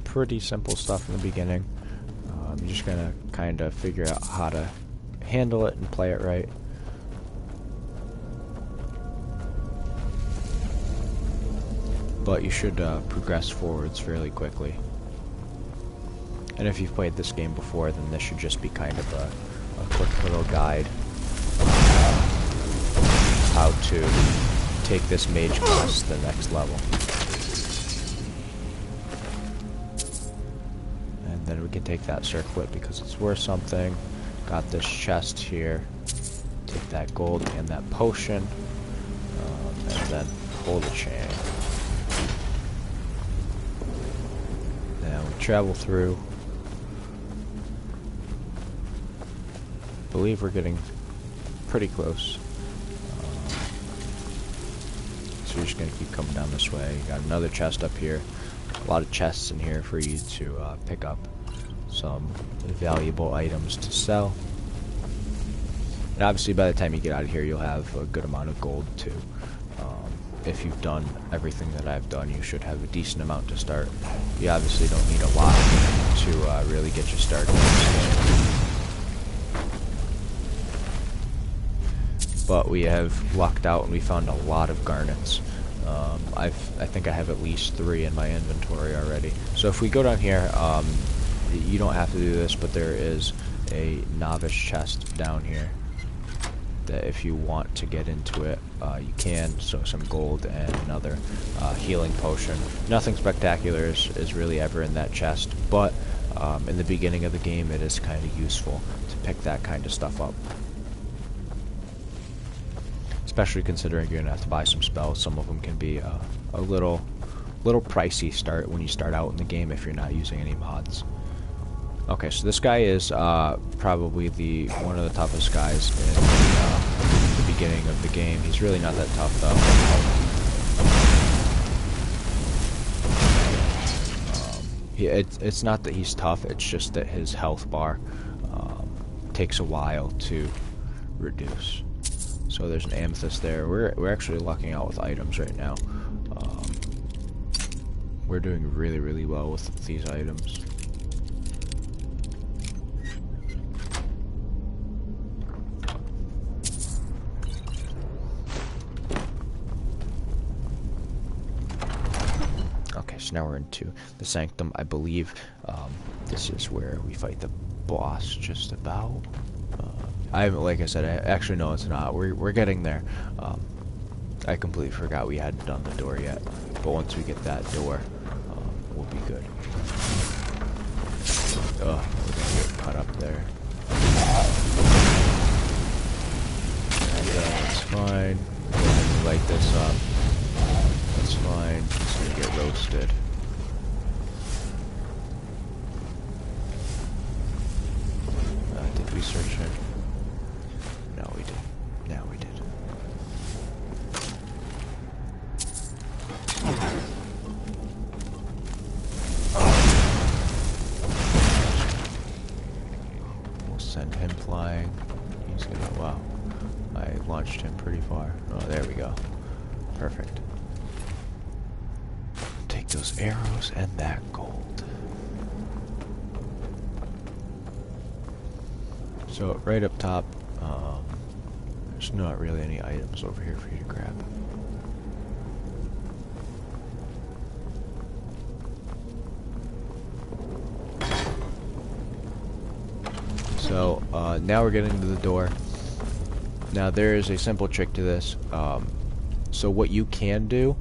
A: Pretty simple stuff in the beginning. You're just gonna kind of figure out how to handle it and play it right. But you should progress forwards fairly quickly. And if you've played this game before, then this should just be kind of a quick little guide how to take this mage class to the next level. Then we can take that circlet because it's worth something. Got this chest here. Take that gold and that potion. And then pull the chain. Now we travel through. I believe we're getting pretty close. So we're just going to keep coming down this way. Got another chest up here. A lot of chests in here for you to pick up some valuable items to sell. And obviously by the time you get out of here, you'll have a good amount of gold too. If you've done everything that I've done, you should have a decent amount to start. You obviously don't need a lot to really get you started in this game. But we have lucked out and we found a lot of garnets. I think I have at least 3 in my inventory already. So if we go down here, you don't have to do this, but there is a novice chest down here that if you want to get into it, you can. So some gold and another healing potion. Nothing spectacular is really ever in that chest, but in the beginning of the game, it is kind of useful to pick that kind of stuff up. Especially considering you're gonna have to buy some spells. Some of them can be a little pricey when you start out in the game if you're not using any mods. Okay, so this guy is probably one of the toughest guys in the beginning of the game. He's really not that tough though. It's not that he's tough. It's just that his health bar takes a while to reduce. So there's an amethyst there. We're actually lucking out with items right now. We're doing really, really well with these items. Okay, so now we're into the Sanctum. I believe this is where we fight the boss just about. Like I said, I actually no, it's not. We're getting there. I completely forgot we hadn't done the door yet, but once we get that door, we'll be good. We're gonna get cut up there. That's fine. Light this up. That's fine. It's gonna get roasted. Did we search it? No, we did. Now we did. We'll send him flying. He's gonna, wow. I launched him pretty far. Oh, there we go. Perfect. Take those arrows and that gold. So, right up top, there's not really any items over here for you to grab. So, now we're getting to the door. Now, there is a simple trick to this. So what you can do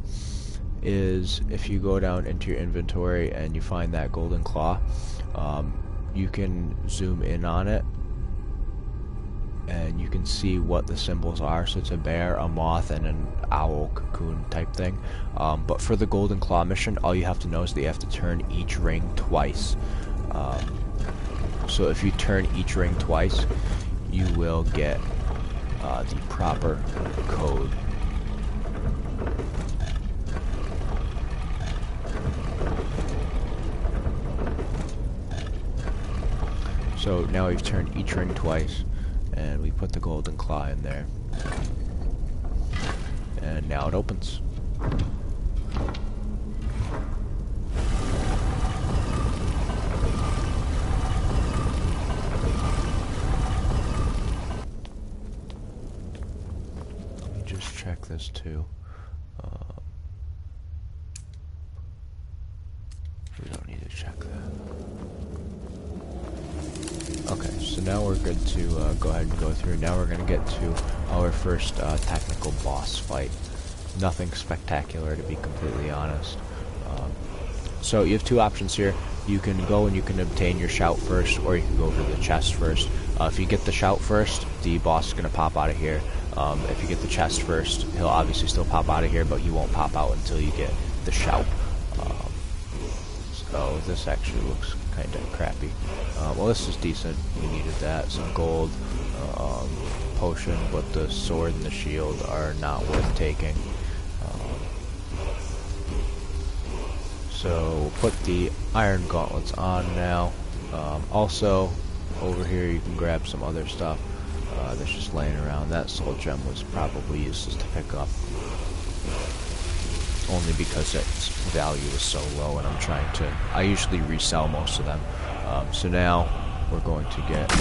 A: is, if you go down into your inventory and you find that golden claw, you can zoom in on it, and you can see what the symbols are. So it's a bear, a moth, and an owl cocoon type thing. But for the golden claw mission, all you have to know is that you have to turn each ring twice. So if you turn each ring twice, you will get the proper code. So now we've turned each ring twice, and we put the golden claw in there. And now it opens. Let me just check this too. We don't need to check that. Okay, so now we're good to go ahead and go through. Now we're going to get to our first technical boss fight. Nothing spectacular, to be completely honest. So you have two options here. You can go and you can obtain your shout first, or you can go for the chest first. If you get the shout first, the boss is going to pop out of here. If you get the chest first, he'll obviously still pop out of here, but he won't pop out until you get the shout. So this actually looks kind of crappy. Well, this is decent. We needed that. Some gold, potion, but the sword and the shield are not worth taking. So we'll put the iron gauntlets on now. Also, over here you can grab some other stuff that's just laying around. That soul gem was probably useless to pick up, only because its value is so low, and I usually resell most of them. So now we're going to get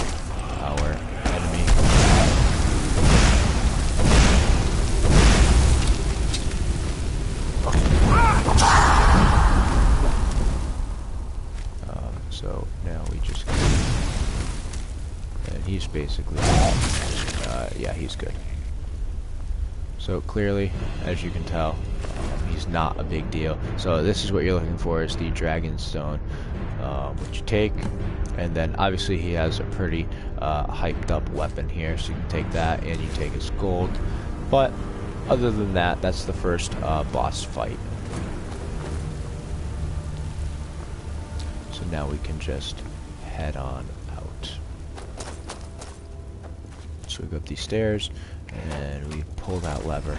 A: our enemy. So now we just get, and he's basically, yeah, he's good. So clearly, as you can tell, he's not a big deal. So this is what you're looking for, is the dragon stone, which you take, and then obviously he has a pretty hyped up weapon here, so you can take that and you take his gold. But other than that, that's the first boss fight. So now we can just head on out. So we go up these stairs and we pull that lever.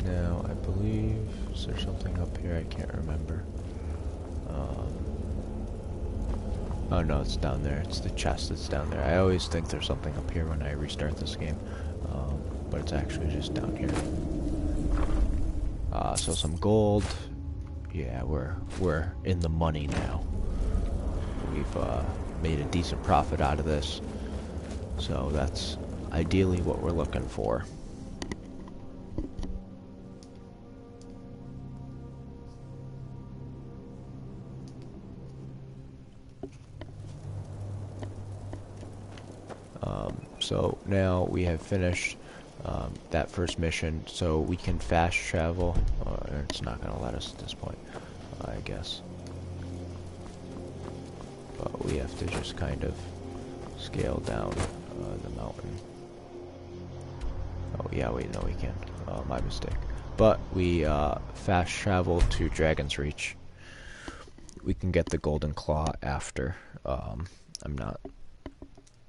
A: Now I believe Is there something up here? I can't remember. Oh no, it's down there. It's the chest that's down there. I always think there's something up here when I restart this game, but it's actually just down here. So some gold. Yeah, we're in the money now. We've made a decent profit out of this, so that's ideally what we're looking for. So now we have finished that first mission, so we can fast travel. It's not going to let us at this point, I guess. But we have to just kind of scale down the mountain. Oh yeah, wait, no we can't. My mistake. But we fast travel to Dragon's Reach. We can get the Golden Claw after. I'm not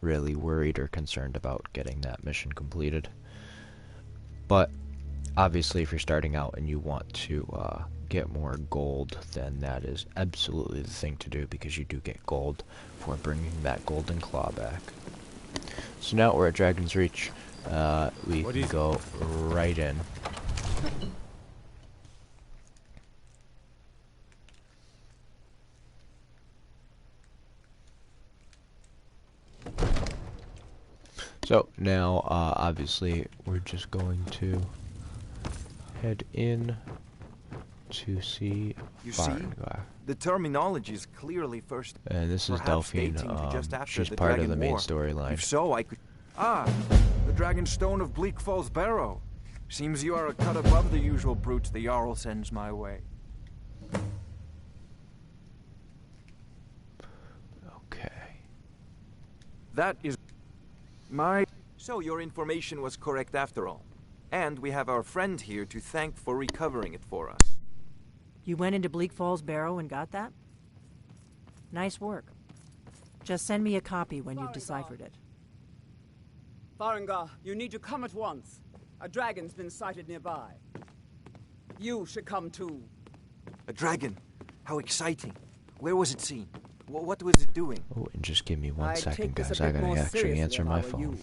A: really worried or concerned about getting that mission completed. But obviously if you're starting out and you want to get more gold, then that is absolutely the thing to do, because you do get gold for bringing that Golden Claw back. So now we're at Dragon's Reach. We can go right in. So now, obviously, we're just going to head in to see Farengar.
M: The terminology is clearly first.
A: And this is Delphine. She's part of the main storyline.
M: If so, I could. Ah, the Dragon Stone of Bleak Falls Barrow. Seems you are a cut above the usual brutes the Jarl sends my way.
A: Okay.
M: That is my... So your information was correct after all. And we have our friend here to thank for recovering it for us.
N: You went into Bleak Falls Barrow and got that? Nice work. Just send me a copy when you've deciphered it.
K: Farengar, you need to come at once. A dragon's been sighted nearby. You should come too.
M: A dragon? How exciting. Where was it seen? What was it doing?
A: Oh, and just give me 1 second, guys. I gotta actually answer my phone.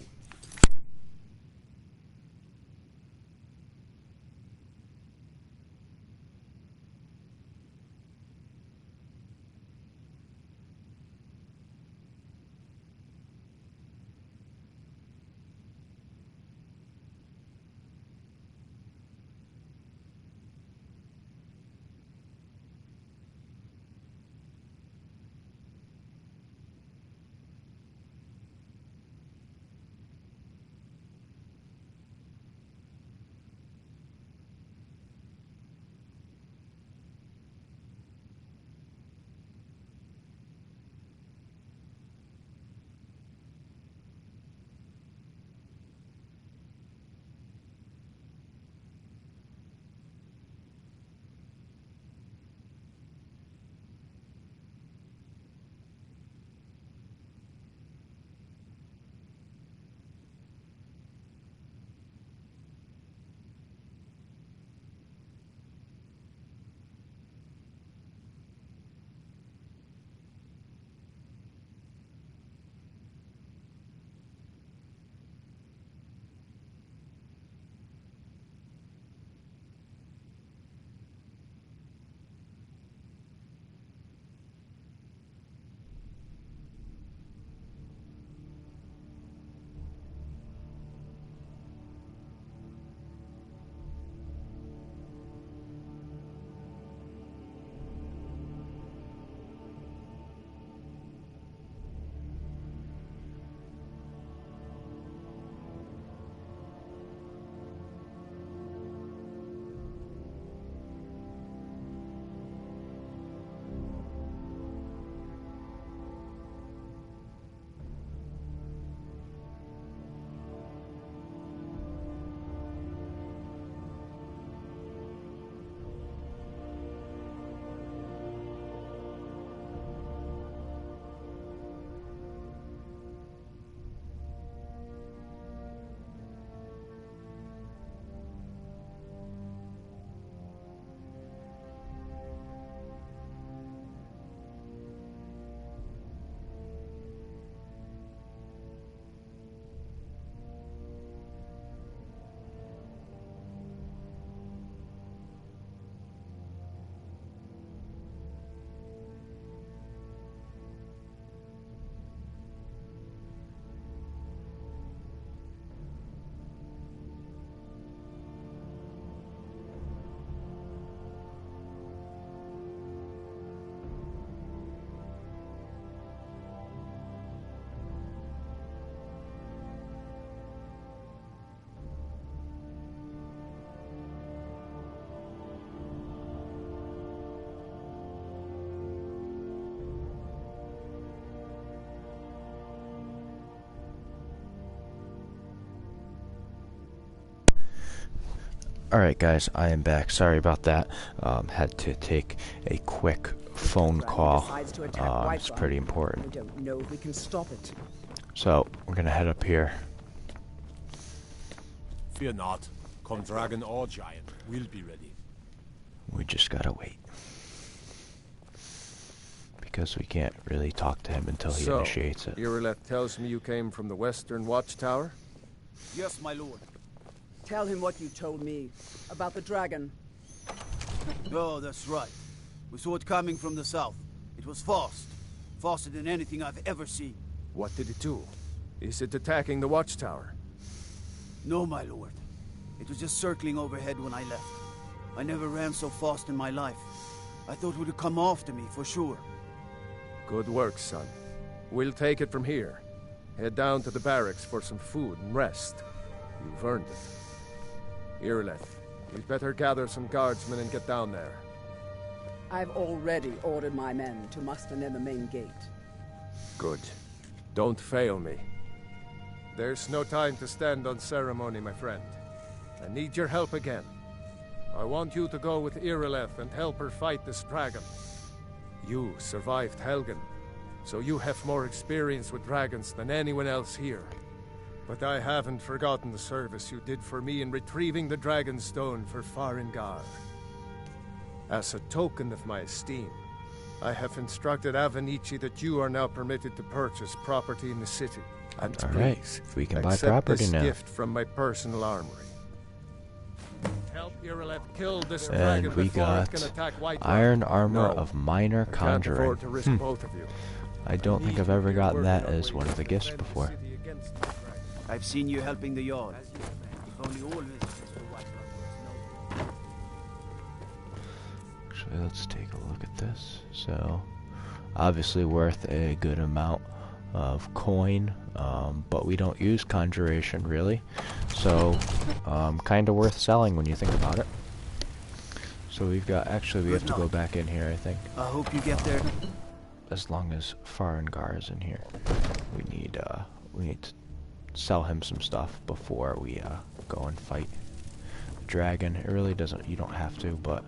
A: Alright guys, I am back. Sorry about that. Had to take a quick phone call. It's pretty important.
K: I don't know if we can stop it.
A: So, we're gonna head up here.
L: Fear not. Come dragon or giant, we'll be ready.
A: We just gotta wait. Because we can't really talk to him until he initiates it.
G: Irileth tells me you came from the Western Watchtower?
J: Yes, my lord.
K: Tell him what you told me about the dragon.
J: Oh, that's right. We saw it coming from the south. It was fast. Faster than anything I've ever seen.
G: What did it do? Is it attacking the Watchtower?
J: No, my lord. It was just circling overhead when I left. I never ran so fast in my life. I thought it would come after me, for sure.
G: Good work, son. We'll take it from here. Head down to the barracks for some food and rest. You've earned it. Irileth, we'd better gather some guardsmen and get down there.
K: I've already ordered my men to muster near the main gate.
G: Good. Don't fail me. There's no time to stand on ceremony, my friend. I need your help again. I want you to go with Irileth and help her fight this dragon. You survived Helgen, so you have more experience with dragons than anyone else here. But I haven't forgotten the service you did for me in retrieving the Dragon Stone for Farengar. As a token of my esteem, I have instructed Avenici that you are now permitted to purchase property in the city. And please,
A: we can buy
G: accept
A: property
G: this
A: now.
G: gift from my personal armory. Help Irileth kill this
A: And
G: dragon
A: we
G: before
A: got
G: it can attack White
A: Iron
G: Rock.
A: Armor
G: No,
A: of Minor
G: I can't
A: Conjuring.
G: afford to risk both of you.
A: I don't think I've ever gotten that as one of the gifts before.
J: I've seen you helping the Jarl. If only all visitors to White Rock were
A: Actually, let's take a look at this. So, obviously worth a good amount of coin, but we don't use conjuration really, so kind of worth selling when you think about it. So we've got, actually we have to go back in here, I think.
J: I hope you get there.
A: As long as Farengar is in here, we need to sell him some stuff before we go and fight the dragon. It really doesn't, you don't have to, but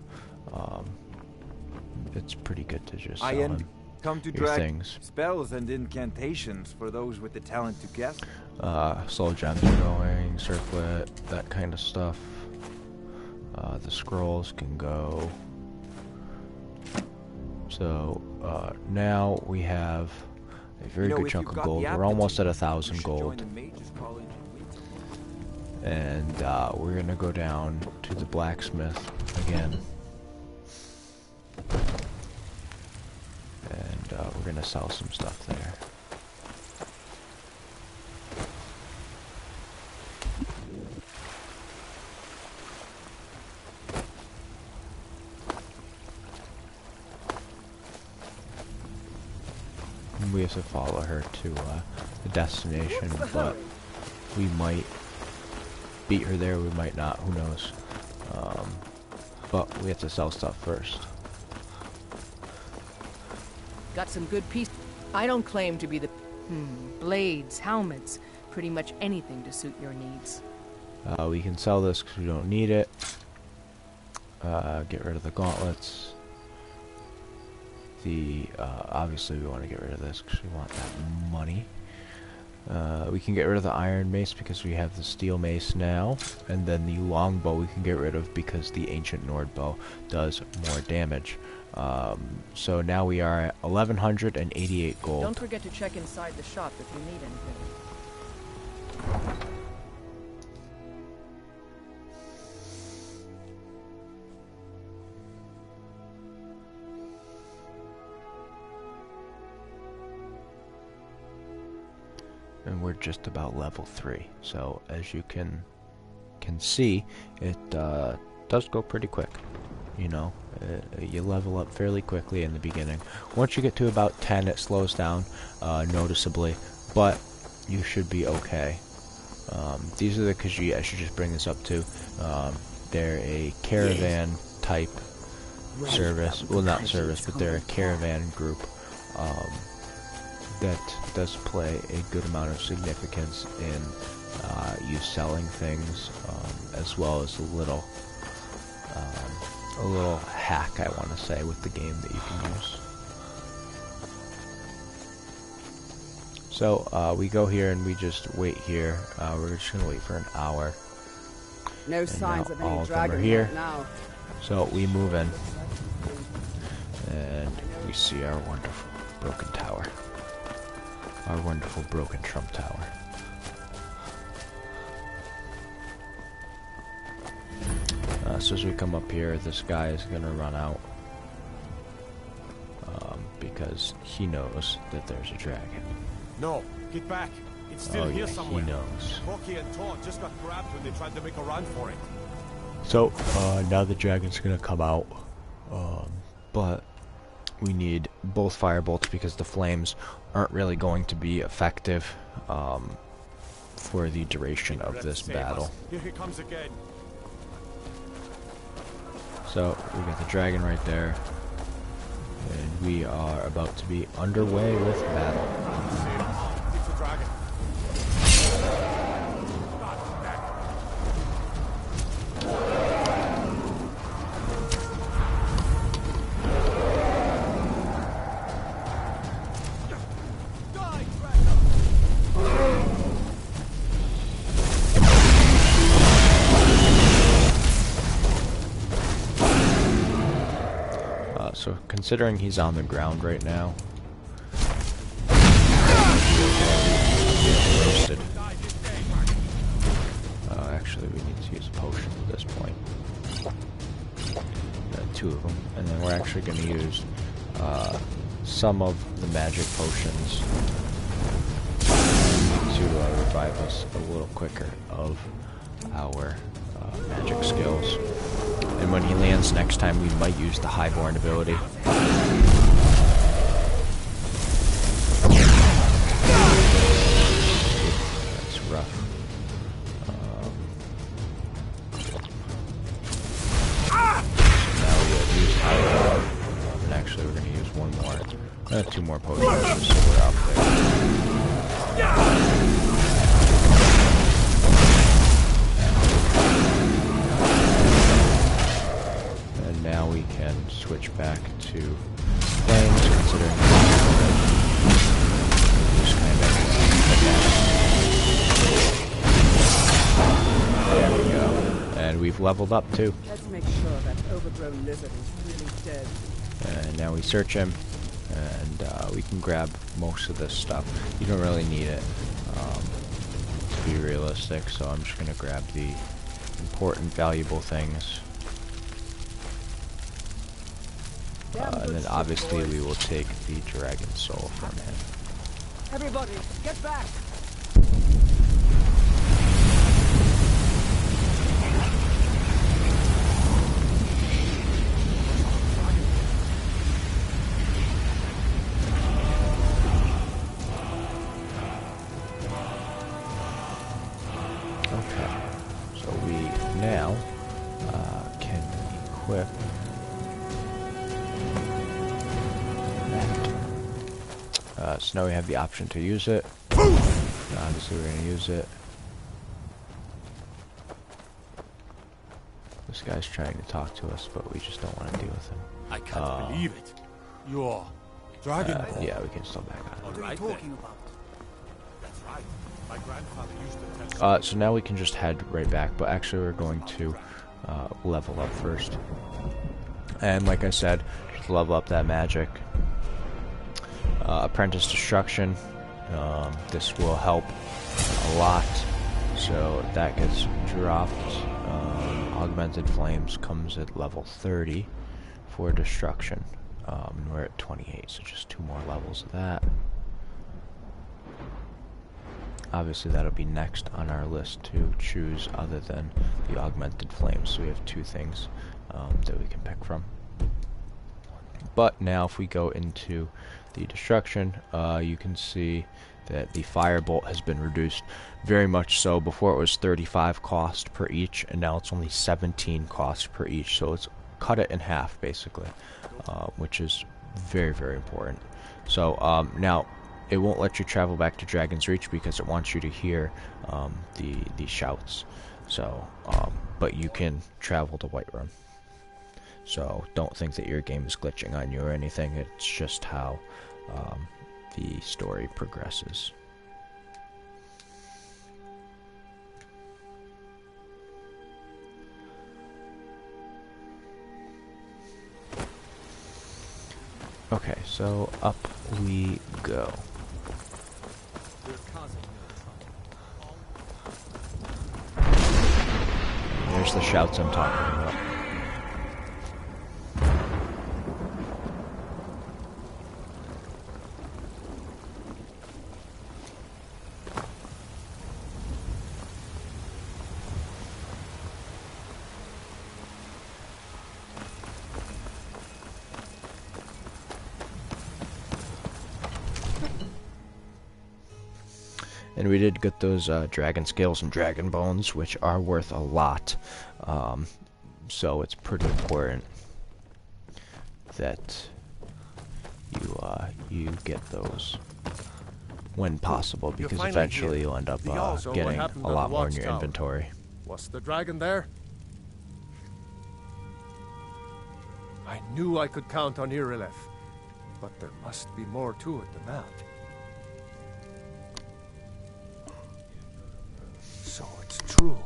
A: it's pretty good to just sell him.
M: Come to drag things. Spells and incantations for those with the talent to guess.
A: Soul gems are going, circlet, that kind of stuff. The scrolls can go. So now we have a very good chunk of gold. We're almost at 1,000 gold. And we're gonna go down to the blacksmith again. And we're gonna sell some stuff there. And we have to follow her to the destination, but we might beat her there, we might not, who knows. But we have to sell stuff first.
C: Got some good pieces. I don't claim to be the... blades, helmets, pretty much anything to suit your needs.
A: We can sell this because we don't need it. Get rid of the gauntlets. Obviously we want to get rid of this because we want that money. We can get rid of the iron mace because we have the steel mace now, and then the longbow we can get rid of because the ancient Nord bow does more damage. So now we are at 1,188 gold.
C: Don't forget to check inside the shop if you need anything.
A: And we're just about level 3, so as you can see, it does go pretty quick. You know, you level up fairly quickly in the beginning. Once you get to about 10, it slows down noticeably, but you should be okay. These are the Khajiit I should just bring this up to. They're a caravan type service. Well, not service, but they're a caravan group. That does play a good amount of significance in you selling things, as well as a little a little hack, I want to say, with the game that you can use. So we go here and we just wait here. We're just gonna wait for an hour.
K: No signs of any dragon
A: here.
K: Now.
A: So we move in, and we see our wonderful broken tower. Our wonderful broken Trump tower. So as we come up here, this guy is gonna run out because he knows that there's a dragon.
F: No, get back. It's still here somewhere.
A: He knows.
F: Corky and Todd just got grabbed when they tried to make a run for it.
A: So now the dragon's gonna come out, but we need both firebolts because the flames aren't really going to be effective for the duration of this battle.
F: Here he comes again.
A: So we got the dragon right there, and we are about to be underway with battle.
F: It's a dragon.
A: So considering he's on the ground right now, roasted. Actually, we need to use a potion at this point. Two of them, and then we're actually going to use some of the magic potions to revive us a little quicker of our magic skills. And when he lands next time, we might use the Highborn ability. That's rough. Now we use Highborn. And actually, we're going to use one more. Two more potions just so we're up there. Now we can switch back to flames, considering just kind of there we go. And we've leveled up too.
K: Let's make sure that overgrown lizard is really dead.
A: And now we search him, and we can grab most of this stuff. You don't really need it to be realistic, so I'm just going to grab the important, valuable things. And then obviously we will take the dragon soul from him.
K: Everybody, get back!
A: Okay, so we now can equip so now we have the option to use it. Obviously we're going to use it. This guy's trying to talk to us, but we just don't want to deal with him.
F: I can't believe it. You're dragon.
A: Yeah, we can still back on.
J: What are you talking about?
F: That's right. My grandfather used to tell
A: so now we can just head right back, but actually we're going to level up first. And like I said, just level up that magic. Apprentice Destruction. This will help a lot. So that gets dropped. Augmented Flames comes at level 30 for Destruction. And we're at 28, so just 2 more levels of that. Obviously that'll be next on our list to choose other than the Augmented Flames. So we have 2 things that we can pick from. But now if we go into the Destruction, you can see that the Firebolt has been reduced very much so. Before it was 35 cost per each, and now it's only 17 cost per each. So it's cut it in half basically, which is very, very important. So now it won't let you travel back to Dragon's Reach because it wants you to hear the shouts. So, but you can travel to Whiterun. So don't think that your game is glitching on you or anything. It's just how the story progresses. Okay, so up we go. There's the shouts I'm talking about. And we did get those dragon scales and dragon bones, which are worth a lot. So it's pretty important that you get those when possible, because eventually you'll end up getting a lot more in your inventory.
G: Was the dragon there? I knew I could count on Irileth, but there must be more to it than that. So it's true.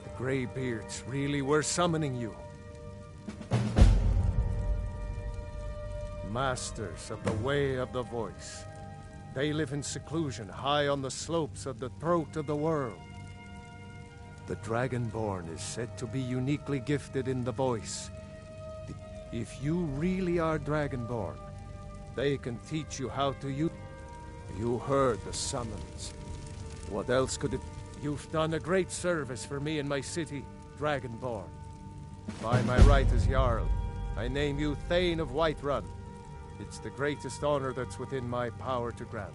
G: The Greybeards really were summoning you. Masters of the Way of the Voice. They live in seclusion high on the slopes of the throat of the world. The Dragonborn is said to be uniquely gifted in the voice. If you really are Dragonborn, they can teach you how to use. You heard the summons. What else could it? You've done a great service for me and my city, Dragonborn. By my right as Jarl, I name you Thane of Whiterun. It's the greatest honor that's within my power to grant.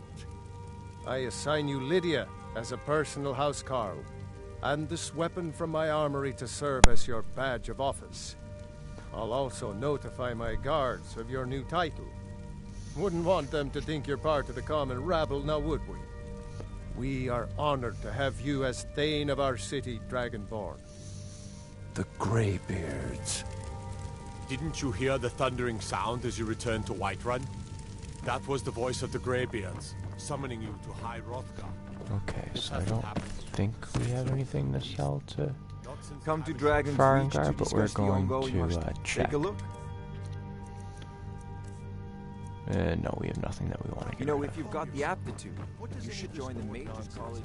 G: I assign you Lydia as a personal housecarl, and this weapon from my armory to serve as your badge of office. I'll also notify my guards of your new title. Wouldn't want them to think you're part of the common rabble, now would we? We are honored to have you as Thane of our city, Dragonborn. The Greybeards.
L: Didn't you hear the thundering sound as you returned to Whiterun? That was the voice of the Greybeards, summoning you to High Hrothgar.
A: Okay, so I don't think we have anything to sell to
M: Come to Dragon's Reach to
A: but we're
M: discuss the
A: going
M: ongoing
A: to check.
M: Take a look.
A: No, we have nothing that we want to get
M: You know,
A: rid
M: if
A: of.
M: you've got the aptitude, you should join the Mage's College.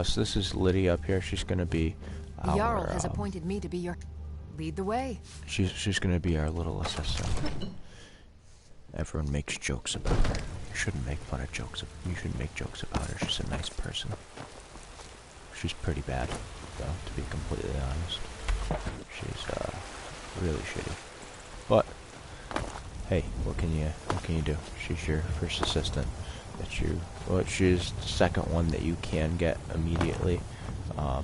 A: So this is Lydia up here. She's going to be
C: The Jarl
A: our,
C: has appointed me to be your... Lead the way.
A: She's going to be our little assistant. Everyone makes jokes about her. You shouldn't make fun of jokes. You shouldn't make jokes about her. She's a nice person. She's pretty bad, though, to be completely honest. She's really shitty. But hey, what can you do? She's your first assistant. She's the second one that you can get immediately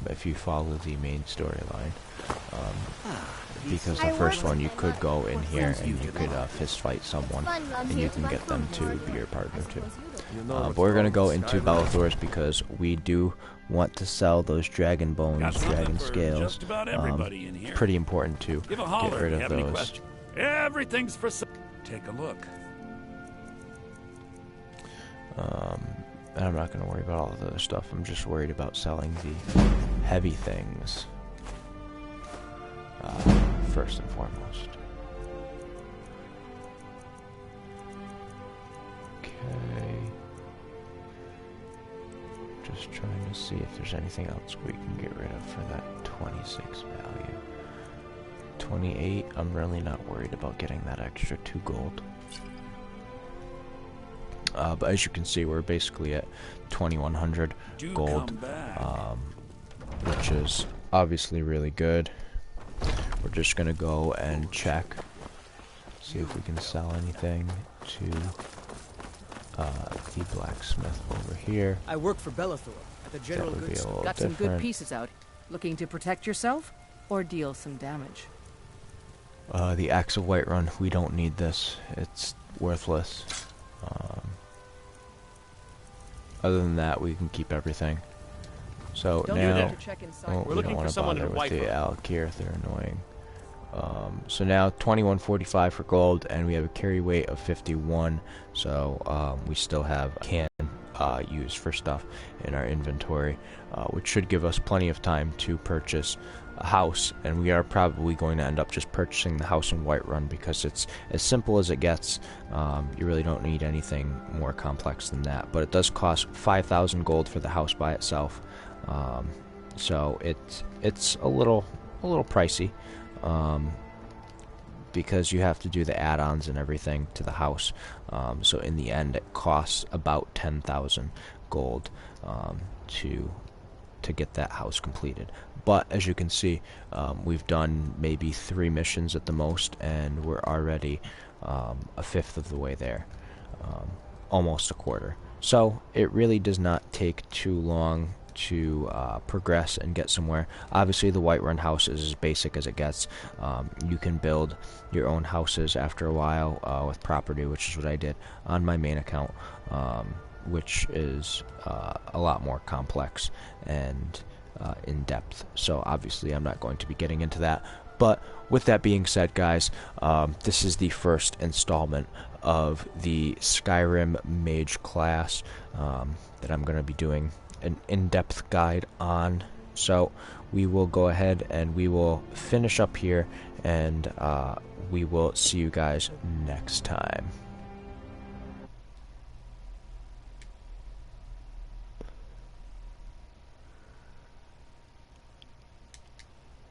A: if you follow the main storyline. Because the first one you could go in here and you could fist fight someone and you can get them to be your partner too. But we're gonna go into Bellathor's because we do want to sell those dragon bones, dragon scales. Pretty important to
H: Give a
A: get
H: holler
A: rid
H: if you
A: of
H: have any
A: those.
H: questions. Everything's for sale. Take a look.
A: And I'm not going to worry about all of the other stuff. I'm just worried about selling the heavy things first and foremost. Okay. Just trying to see if there's anything else we can get rid of for that 26 value. 28, I'm really not worried about getting that extra 2 gold. But as you can see, we're basically at 2100 gold, which is obviously really good. We're just gonna go and check, see if we can sell anything to the blacksmith over here.
O: I work for Bellathor at the General
A: That would be
O: Goods
A: a little
C: Got some good
A: different.
C: pieces out. Looking to protect yourself or deal some damage?
A: The Axe of Whiterun, we don't need this. It's worthless. Other than that, we can keep everything. So
O: Don't
A: now,
O: do that. Check inside. We're
A: we
O: looking
A: don't
O: for
A: want to
O: someone
A: bother
O: in
A: with the
O: Whiterun.
A: Alkir. They're annoying. So now 2145 for gold, and we have a carry weight of 51. So we still have can use for stuff in our inventory, which should give us plenty of time to purchase a house. And we are probably going to end up just purchasing the house in Whiterun because it's as simple as it gets. You really don't need anything more complex than that, but it does cost 5,000 gold for the house by itself. So it's a little pricey, because you have to do the add-ons and everything to the house. So in the end, it costs about 10,000 gold to get that house completed. But as you can see, we've done maybe 3 missions at the most, and we're already a fifth of the way there, almost a quarter. So it really does not take too long to progress and get somewhere. Obviously, the Whiterun house is as basic as it gets. You can build your own houses after a while with property, which is what I did on my main account, which is a lot more complex and in depth. So obviously, I'm not going to be getting into that. But with that being said, guys, this is the first installment of the Skyrim Mage class that I'm going to be doing an in-depth guide on. So we will go ahead and we will finish up here, and we will see you guys next time.